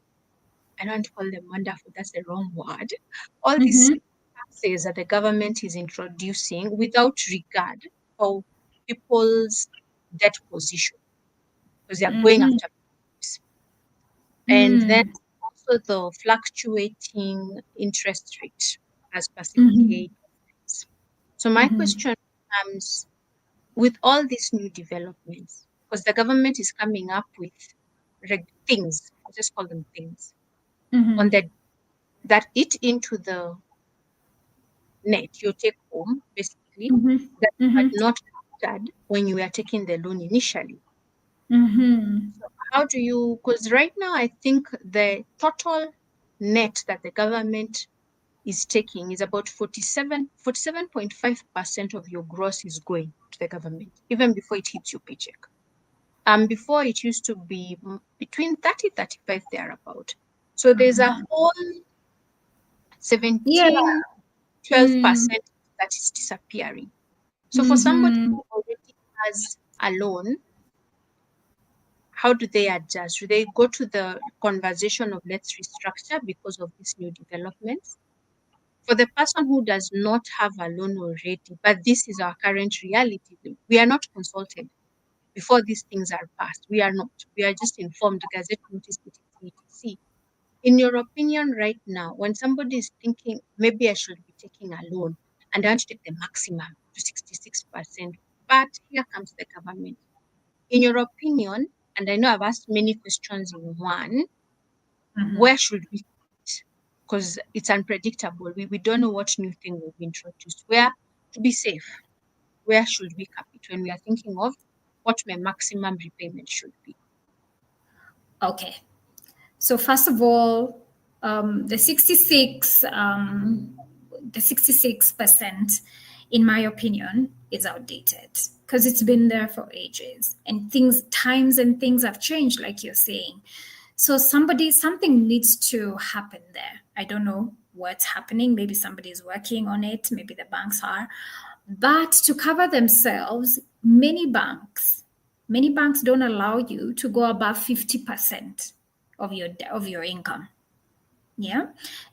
I don't want to call them wonderful, that's the wrong word, all these taxes that the government is introducing without regard for people's debt position, because they are going after lives. And then also the fluctuating interest rate as per CPA. So my question comes, with all these new developments, because the government is coming up with things, I'll just call them things, on that eat into the net, your take home, basically, that had not factored when you were taking the loan initially. So how do you, because right now I think the total net that the government is taking is about 47.5% of your gross is going to the government, even before it hits your paycheck. Before it used to be between 30-35 thereabout. So there's a whole 17-12% that is disappearing. So for somebody who already has a loan, how do they adjust? Do they go to the conversation of let's restructure because of these new developments? For the person who does not have a loan already, but this is our current reality, we are not consulted before these things are passed. We are not. We are just informed, Gazette notice, etc. In your opinion, right now, when somebody is thinking, maybe I should be taking a loan and I want to take the maximum to 66%, but here comes the government. In your opinion, and I know I've asked many questions in one, where should we sit? Because it's unpredictable. We don't know what new thing will be introduced. Where, to be safe, where should we cap it when we are thinking of what my maximum repayment should be? Okay. So first of all, the 66%, in my opinion, is outdated because it's been there for ages, and times and things have changed, like you're saying. So something needs to happen there. I don't know what's happening. Maybe somebody is working on it. Maybe the banks are. But to cover themselves, many banks don't allow you to go above 50% of your income. Yeah,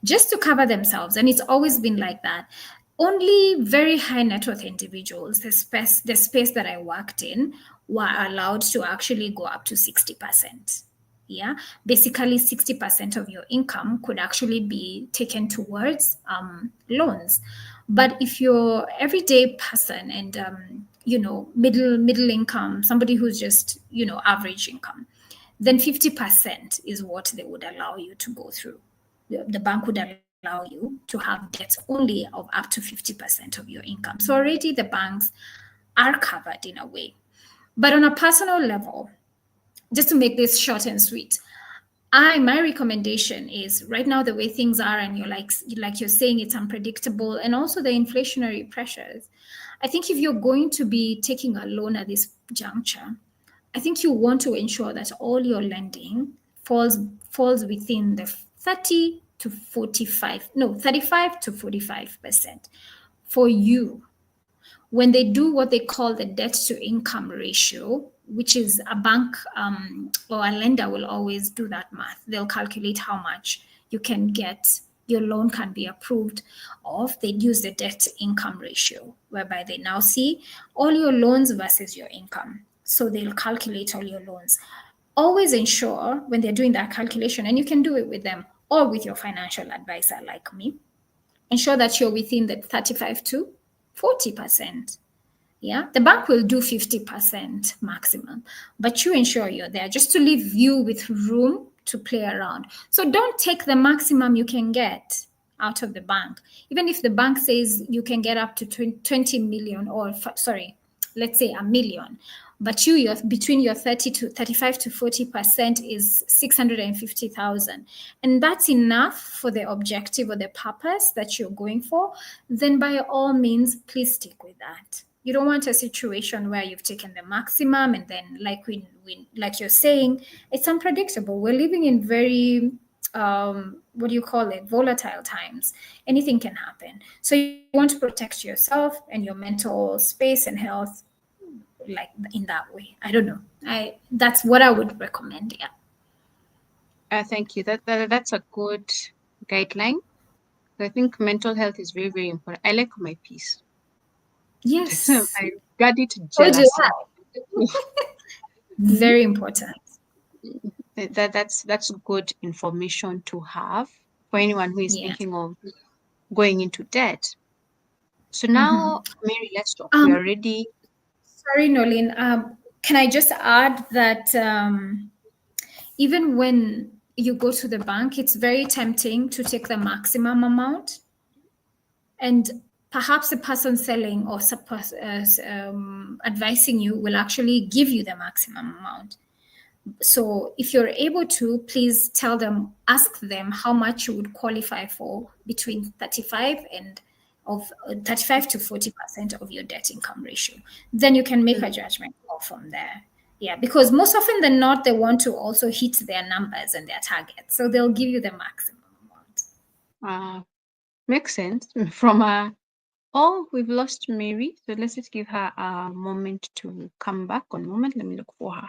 just to cover themselves, and it's always been like that. Only very high net worth individuals, the space that I worked in, were allowed to actually go up to 60%. Yeah, basically 60% of your income could actually be taken towards loans. But if you're everyday person and middle income, somebody who's just average income, then 50% is what they would allow you to go through. The bank would allow you to have debts only of up to 50% of your income. So already the banks are covered in a way. But on a personal level, just to make this short and sweet, my recommendation is right now the way things are, and you're saying, it's unpredictable, and also the inflationary pressures. I think if you're going to be taking a loan at this juncture, I think you want to ensure that all your lending falls within the 35 to 45% for you. When they do what they call the debt to income ratio, which is a bank or a lender will always do that math. They'll calculate how much you can get, your loan can be approved of. They use the debt to income ratio, whereby they now see all your loans versus your income. So they'll calculate all your loans. Always ensure when they're doing that calculation, and you can do it with them or with your financial advisor like me, ensure that you're within the 35 to 40%. Yeah, the bank will do 50% maximum, but you ensure you're there just to leave you with room to play around. So don't take the maximum you can get out of the bank. Even if the bank says you can get up to 20 million, or let's say a million, but your between your 30 to 35 to 40% is 650,000, and that's enough for the objective or the purpose that you're going for, then by all means, please stick with that. You don't want a situation where you've taken the maximum and then, like you're saying, it's unpredictable. We're living in very what do you call it, volatile times. Anything can happen, so you want to protect yourself and your mental space and health, like in that way. I don't know, I that's what I would recommend. Yeah. Thank you. That's a good guideline. I think mental health is very, very important. I like my peace. Yes. I guard it Told you jealously. that. Mhm. Very important. That's good information to have for anyone who is Yeah. thinking of going into debt. So Mm-hmm. now, Mary, let's talk. We um are ready. Sorry, Nolene. Can I just add that even when you go to the bank, it's very tempting to take the maximum amount, and perhaps the person selling or advising you will actually give you the maximum amount. So if you're able to, please tell them, ask them how much you would qualify for between 35 to 40% of your debt income ratio. Then you can make a judgment call from there. Yeah, because most often than not, they want to also hit their numbers and their targets. So they'll give you the maximum amount. Uh, Makes sense. From oh, we've lost Mary. So let's just give her a moment to come back. One moment. Let me look for her.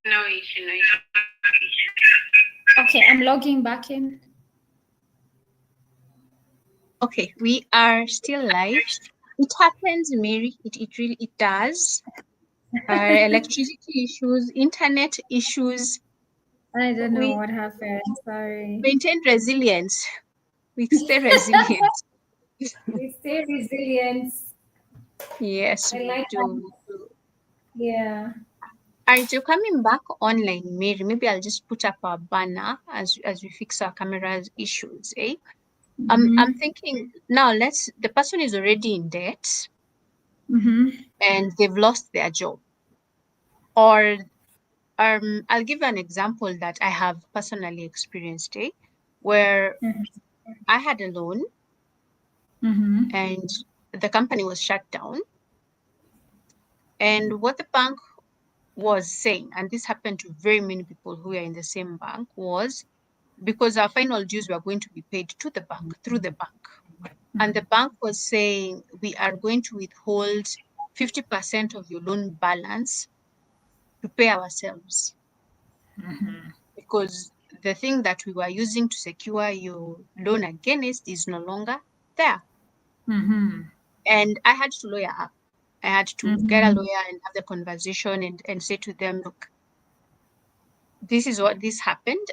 No issue, no issue. Okay, I'm logging back in. Okay, we are still live. It happens, Mary. It does. Electricity issues, internet issues. I don't know We what happened. Sorry. maintain resilience. We stay resilient. We stay resilient. Yes, I we like do. that. We do. Yeah. Alright, you're coming back online, Mary. Maybe I'll just put up a banner as we fix our cameras issues, eh? I'm Mm-hmm. thinking now. The person is already in debt Mm-hmm. and they've lost their job, or I'll give an example that I have personally experienced, eh? Where I had a loan Mm-hmm. and the company was shut down. And what the bank was saying, and this happened to very many people who are in the same bank, was because our final dues were going to be paid to the bank through the bank. And the bank was saying, we are going to withhold 50% of your loan balance to pay ourselves because the thing that we were using to secure your loan against is no longer there. Mm-hmm. And I had to lawyer up. I had to get a Mm-hmm. lawyer and have the conversation and say to them, look, this is what this happened.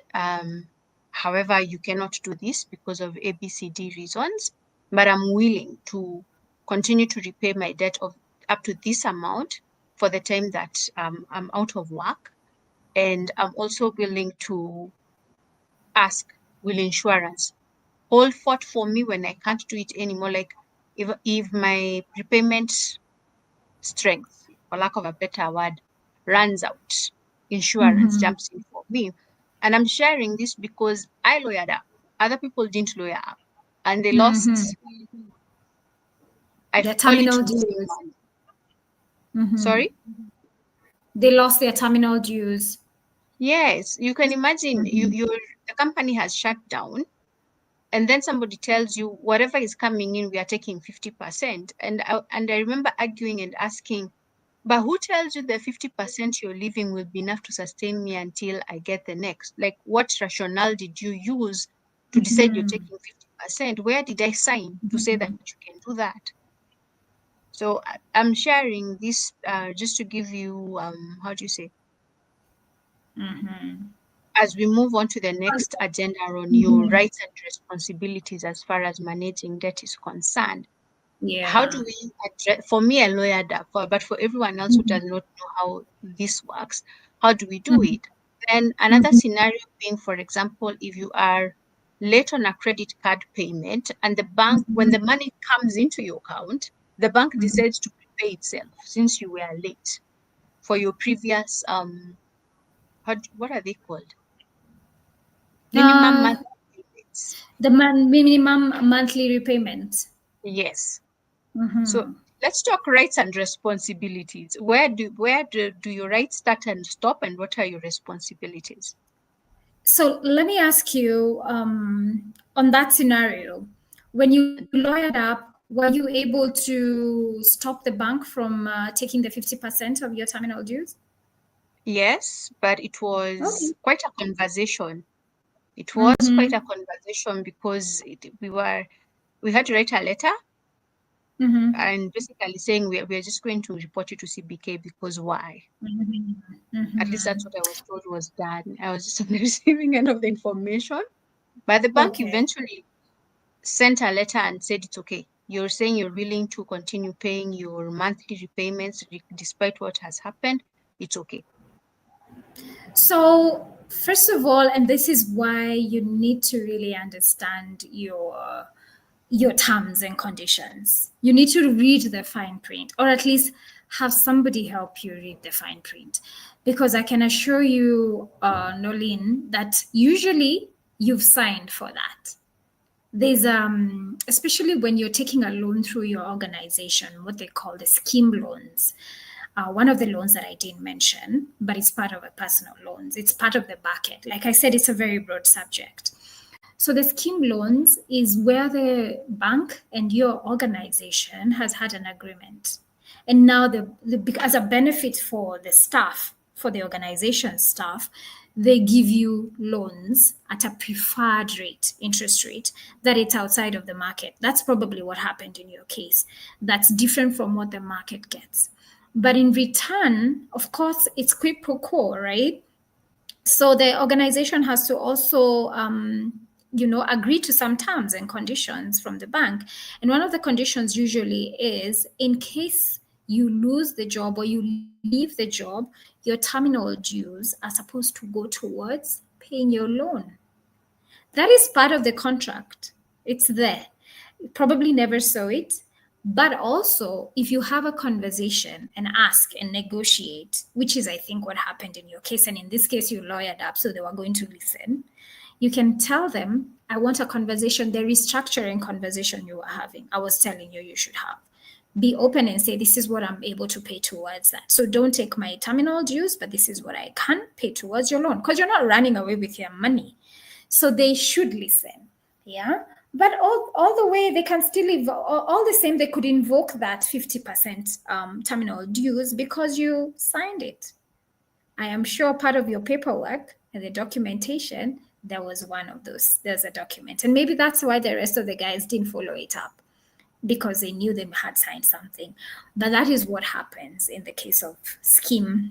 However, you cannot do this because of ABCD reasons, but I'm willing to continue to repay my debt of up to this amount for the time that I'm out of work. And I'm also willing to ask, will insurance hold fort for me when I can't do it anymore? Like if my repayment strength, for lack of a better word, runs out, insurance Mm-hmm. jumps in for me. And I'm sharing this because I lawyered up. Other people didn't lawyer up. And they Mm-hmm. lost, I Their call it terminal losing dues. money. Mm-hmm. Sorry? They lost their terminal dues. Yes, you can imagine Mm-hmm. the company has shut down and then somebody tells you whatever is coming in, we are taking 50%. And I remember arguing and asking, but who tells you the 50% you're leaving will be enough to sustain me until I get the next? Like, what rationale did you use to decide you're Mm-hmm. taking 50%? Where did I sign to say that you can do that? So I'm sharing this just to give you, how do you say? Mm-hmm. as we move on to the next agenda on your Mhm. rights and responsibilities as far as managing debt is concerned, how Yeah. do we address, for me, a lawyer, but for everyone else who Mhm. does not know how this works, how do we do Mhm. it? Then another Mhm. scenario being, for example, if you are late on a credit card payment and the bank, when the money comes into your account, the bank Mhm. decides to prepay itself since you were late for your previous, what are they called? Minimum Uh, monthly payments. the minimum monthly repayment. Yes. So Mhm. let's talk rights and responsibilities. Where do your rights start and stop, and what are your responsibilities? So let me ask you, on that scenario, when you lawyered up, were you able to stop the bank from taking the 50% of your terminal dues? Yes, but it Okay. was quite a conversation. It was quite a Mm-hmm. conversation because we had to write a letter Mm-hmm. and basically saying we are just going to report you to CBK because why? Mm-hmm. At least Mm-hmm. that's what I was told was done. I was just on the receiving end of the information. But the bank Okay. eventually sent a letter and said it's okay. You're saying you're willing to continue paying your monthly repayments despite what has happened. It's okay. So, first of all, and this is why you need to really understand your terms and conditions. You need to read the fine print, or at least have somebody help you read the fine print. Because I can assure you, Nolene, that usually you've signed for that. There's especially when you're taking a loan through your organization, what they call the scheme loans. One of the loans that I didn't mention, but it's part of a personal loans. It's part of the bucket. Like I said, it's a very broad subject. So the scheme loans is where the bank and your organization has had an agreement. And now as a benefit for the staff, for the organization staff, they give you loans at a preferred rate, interest rate, that it's outside of the market. That's probably what happened in your case. That's different from what the market gets. But in return, of course, it's quid pro quo, right? So the organization has to also agree to some terms and conditions from the bank. And one of the conditions usually is, in case you lose the job or you leave the job, your terminal dues are supposed to go towards paying your loan. That is part of the contract. It's there. You probably never saw it. But also, if you have a conversation and ask and negotiate, which is, I think, what happened in your case, and in this case, you lawyered up, so they were going to listen, you can tell them, I want a conversation, the restructuring conversation you were having. I was telling you you should have. Be open and say, this is what I'm able to pay towards that. So don't take my terminal dues, but this is what I can pay towards your loan, because you're not running away with your money. So they should listen. Yeah. But all the way they can still all the same, they could invoke that 50% terminal dues because you signed it. I am sure part of your paperwork and the documentation, there was one of those. There's a document. And maybe that's why the rest of the guys didn't follow it up, because they knew they had signed something. But that is what happens in the case of scheme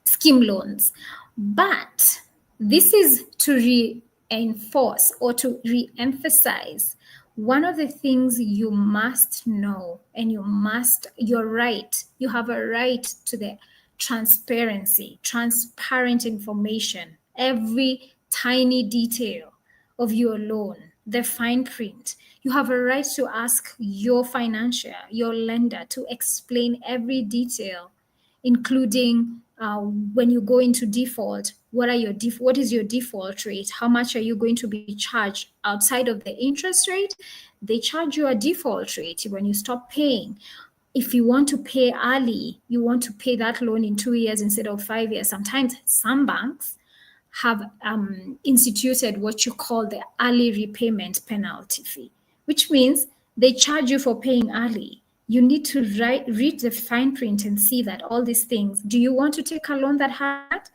loans. But this is to reinforce or to re-emphasize one of the things you must know, and you're right, you have a right to the transparency, transparent information, every tiny detail of your loan, the fine print. You have a right to ask your financier, your lender, to explain every detail, including when you go into default, what is your default rate? How much are you going to be charged outside of the interest rate? They charge you a default rate when you stop paying. If you want to pay early, you want to pay that loan in 2 years instead of 5 years. Sometimes some banks have instituted what you call the early repayment penalty fee, which means they charge you for paying early. You need to read the fine print and see that all these things. Do you want to take a loan that has that?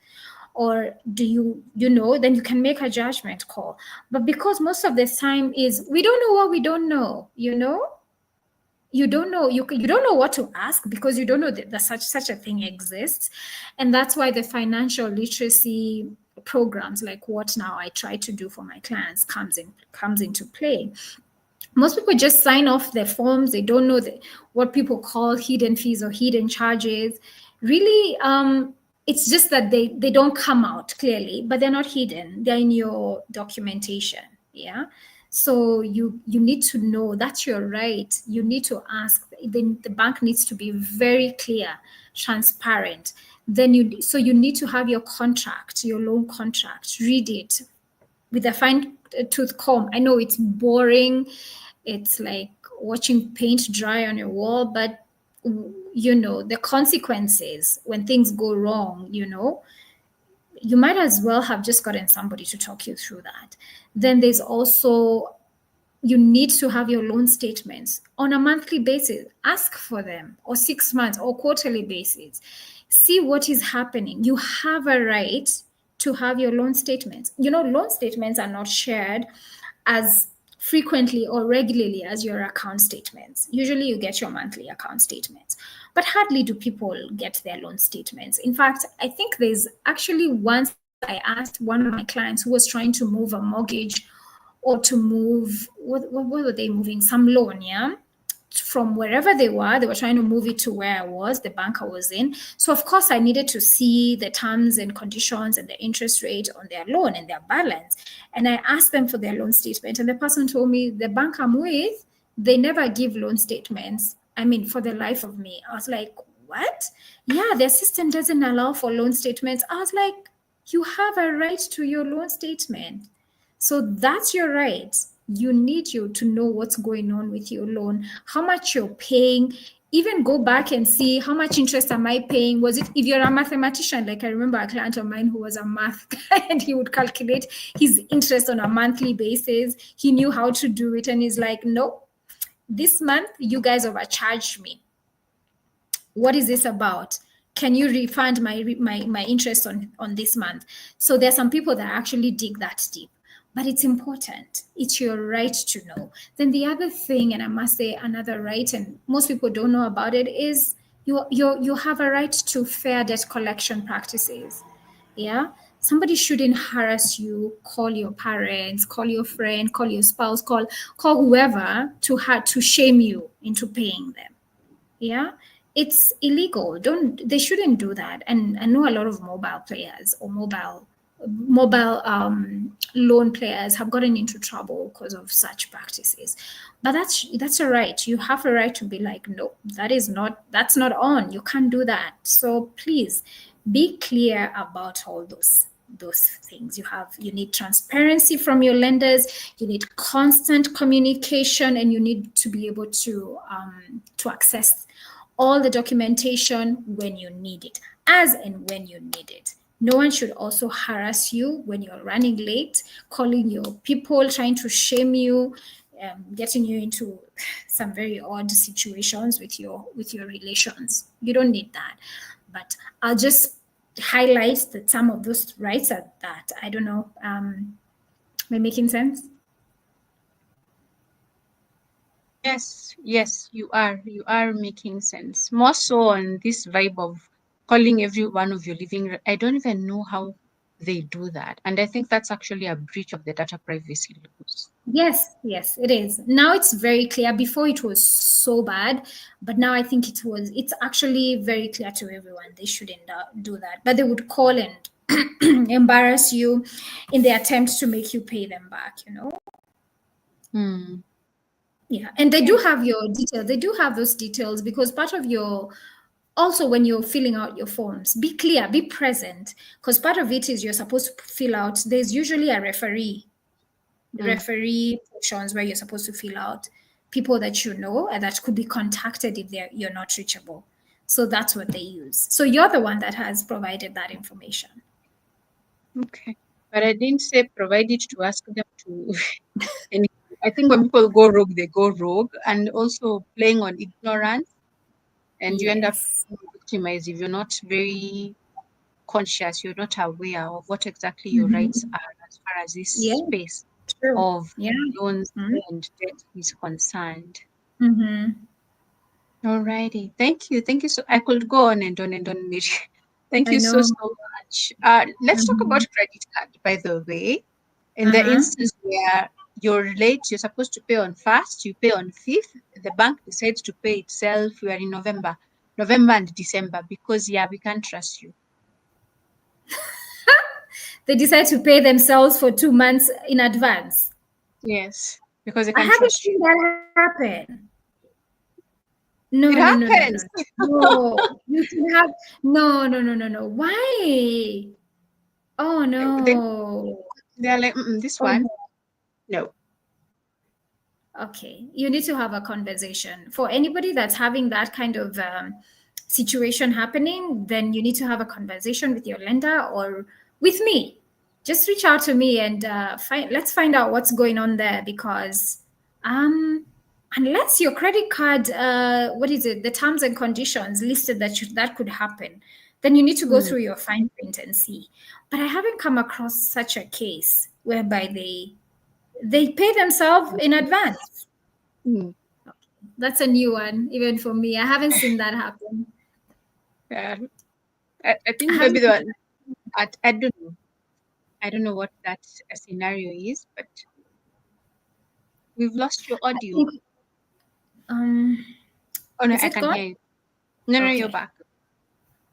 Or do then you can make a judgment call. But because most of the time is we don't know what we don't know, you don't know, you don't know what to ask because you don't know that such a thing exists. And that's why the financial literacy programs, like what now I try to do for my clients, comes into play. Most people just sign off their forms. They don't know what people call hidden fees or hidden charges. Really, it's just that they don't come out clearly, but they're not hidden. They're in your documentation. Yeah. So you need to know that's your right. You need to ask. The bank needs to be very clear, transparent. Then you need to have your contract, your loan contract. Read it with a fine tooth comb. I know it's boring. It's like watching paint dry on your wall, but the consequences when things go wrong, you might as well have just gotten somebody to talk you through that. Then there's also, you need to have your loan statements on a monthly basis. Ask for them, or 6 months or quarterly basis. See what is happening. You have a right to have your loan statements. Loan statements are not shared as frequently or regularly as your account statements. Usually you get your monthly account statements, but hardly do people get their loan statements. In fact, I think there's actually, once I asked one of my clients who was trying to move a mortgage or to move, what were they moving? Some loan, yeah? From wherever they were trying to move it to where I was, the bank I was in. So of course I needed to see the terms and conditions and the interest rate on their loan and their balance. And I asked them for their loan statement, and the person told me the bank I'm with, they never give loan statements. I mean, for the life of me, I was like, what? Yeah, their system doesn't allow for loan statements. I was like, you have a right to your loan statement. So that's your right. You need to know what's going on with your loan, how much you're paying. Even go back and see how much interest am I paying. Was it, if you're a mathematician, like I remember a client of mine who was a math guy, and he would calculate his interest on a monthly basis. He knew how to do it, and he's like, no, this month you guys overcharged me. What is this about? Can you refund my interest on this month? So there's some people that actually dig that deep, but it's important. It's your right to know. Then the other thing, and I must say another right, and most people don't know about it, is you have a right to fair debt collection practices. Yeah. Somebody shouldn't harass you, call your parents, call your friend, call your spouse, call whoever to shame you into paying them. Yeah, it's illegal. They shouldn't do that. And I know a lot of mobile players or mobile loan players have gotten into trouble because of such practices. But that's a right. You have a right to be like, no, that's not on. You can't do that. So please be clear about all those things. You need transparency from your lenders, you need constant communication, and you need to be able to access all the documentation when you need it, as and when you need it. No one should also harass you when you're running late, calling your people, trying to shame you, getting you into some very odd situations with your relations. You don't need that. But I'll just highlight that some of those rights are that. I don't know. Am I making sense? Yes, you are. You are making sense. More so on this vibe of calling every one of your living. I don't even know how they do that. And I think that's actually a breach of the data privacy laws. Yes, it is. Now it's very clear. Before it was so bad, but now I think it's actually very clear to everyone. They shouldn't do that. But they would call and embarrass you in the attempt to make you pay them back, Yeah. And they do have your details. They do have those details, because part of your, also when you're filling out your forms, be clear, be present, because part of it is you're supposed to fill out, there's usually a referee, the referee portions where you're supposed to fill out people that you know and that could be contacted if you're not reachable. So that's what they use. So you're the one that has provided that information. Okay. But I didn't say provide it to ask them to. And I think when people go rogue, they go rogue, and also playing on ignorance, and you end up Yes. being victimized if you're not very conscious, you're not aware of what exactly your rights Mm-hmm. are as far as this Yeah, space true. of Yeah. loans Mm-hmm. and debt is concerned. Mm-hmm. Alrighty. Thank you. Thank you. So I could go on and on and on, Mary. Thank I you so, know. so much. Let's talk Mhm. about credit card, by the way. In the Uh-huh. instance where you're late, you're supposed to pay on first, you pay on fifth, the bank decides to pay itself. We are in November and December because, yeah, we can't trust you. They decide to pay themselves for 2 months in advance. Yes, because they I can haven't trust you. seen that happen. No, It no, no, no, no, no. happens. No, you can have no, no, no, no, no. Why? Oh They, no. they're like, this Oh one, no. no. Okay, you need to have a conversation. For anybody that's having that kind of situation happening, then you need to have a conversation with your lender or with me. Just reach out to me and let's find out what's going on there because um, unless your credit card, what is it, the terms and conditions listed that could happen, then you need to go Mm, through your fine print and see. But I haven't come across such a case whereby they pay themselves in advance. mm. That's a new one, even for me. I haven't seen that happen. Yeah. I I think maybe haven't. the one, I don't know. I don't know what that scenario is, but we've lost your I audio. think. Um, Oh no, is I it can gone? hear you. No, no, you're Okay. back.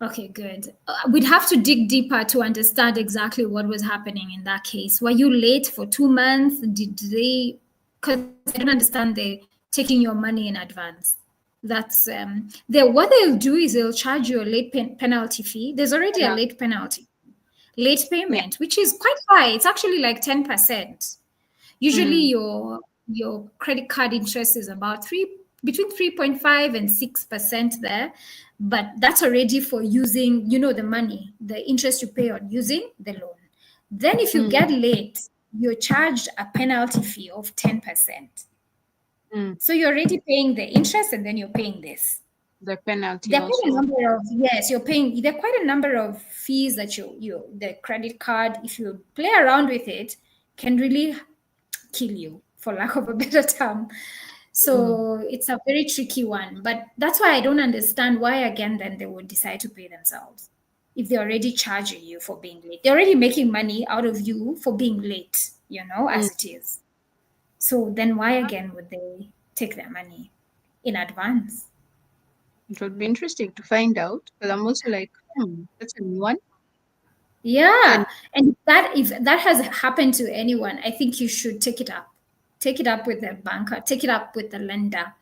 Okay, good. We'd have to dig deeper to understand exactly what was happening in that case. Were you late for 2 months? Did they? Because I don't understand they taking your money in advance. That's they what they'll do is they'll charge you a late penalty fee. There's already a Yeah. late penalty, late Yeah. payment, which is quite high. It's actually like 10%. Usually Mm, your credit card interest is about between 3.5 and 6% there, but that's already for using, the money, the interest you pay on using the loan. Then if you mm, get late, you're charged a penalty fee of 10%. mm. So you're already paying the interest and then you're paying this. The penalty There are quite a also. number of yes, you're paying. There are quite a number of fees that the credit card, if you play around with it, can really kill you, for lack of a better term. Mm, So it's a very tricky one. But that's why I don't understand why again then they would decide to pay themselves if they're already charging you for being late. They're already making money out of you for being late, mm. as it is. So then why again would they take their money in advance? It would be interesting to find out. But I'm also like, that's a new one. Yeah, And and if that has happened to anyone, I think you should take it up. Take it up with the banker, take it up with the lender.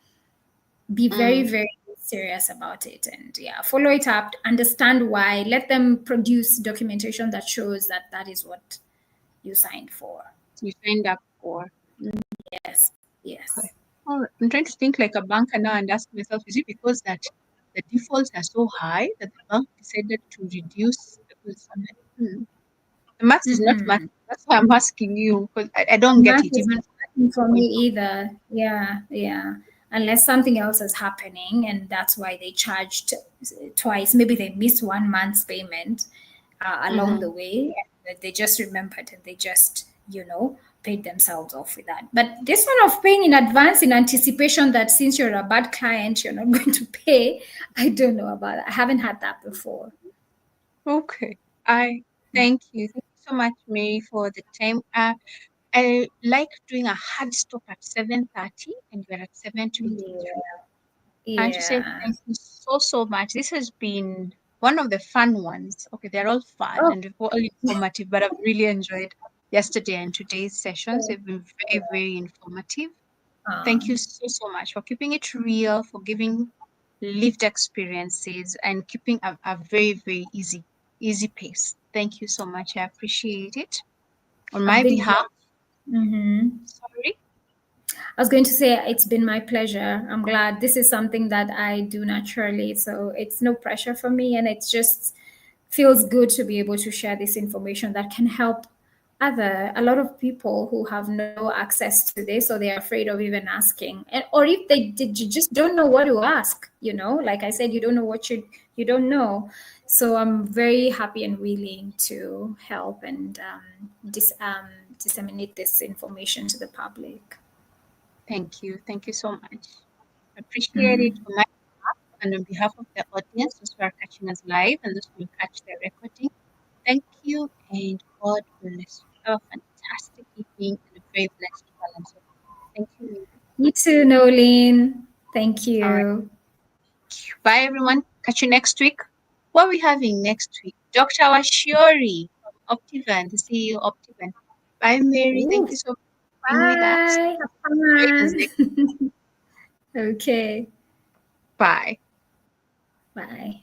Be very, mm, very serious about it and yeah, follow it up, understand why, let them produce documentation that shows that that is what you signed for. you signed up for. Mm, Yes, okay. yes. All right. I'm trying to think like a banker now and ask myself, is it because that the defaults are so high that the bank decided to reduce? Because I'm like, the math is not math. Mm-hmm. That's why I'm asking you because I don't get Math it. is Even not working for me point. either. Yeah, yeah. Unless something else is happening, and that's why they charged twice. Maybe they missed 1 month's payment along Mm-hmm. the way. And they just remembered and they just, paid themselves off with that. But this one of paying in advance in anticipation that since you're a bad client, you're not going to pay, I don't know about that. I haven't had that before. Okay. I thank you. Thank you so much, Mary, for the time. I like doing a hard stop at 7:30 and we're at 7:23. Yeah, I want to say yeah. thank you so, so much. This has been one of the fun ones. Okay, they're all fun Oh, and they're all informative, but I've really enjoyed yesterday and today's sessions. They've been very, very informative. Thank you um, so, so much for keeping it real, for giving lived experiences and keeping a very, very easy pace. Thank you so much. I appreciate it. On I've my been. behalf, Mhm. sorry. I was going to say it's been my pleasure. I'm glad this is something that I do naturally, so it's no pressure for me, and it just feels good to be able to share this information that can help a lot of people who have no access to this, or they're afraid of even asking, and or if they did, you just don't know what to ask. Like I said, you don't know what you don't know. So I'm very happy and willing to help and disseminate this information to the public. Thank you. Thank you so much. Appreciate it Mhm. for my behalf. And on behalf of the audience, those who are catching us live and those who will catch the recording, thank you and God bless you. Have a fantastic evening and a very blessed balance of the day. Thank you, Mary. You too, Nolene. Thank All right. you. Bye, everyone. Catch you next week. What are we having next week? Dr. Washiori from Optivan, the CEO of Optivan. Bye, Mary. Ooh, Thank you so much for being with us. bye. Have Join us fun. next. Okay. Bye. Bye.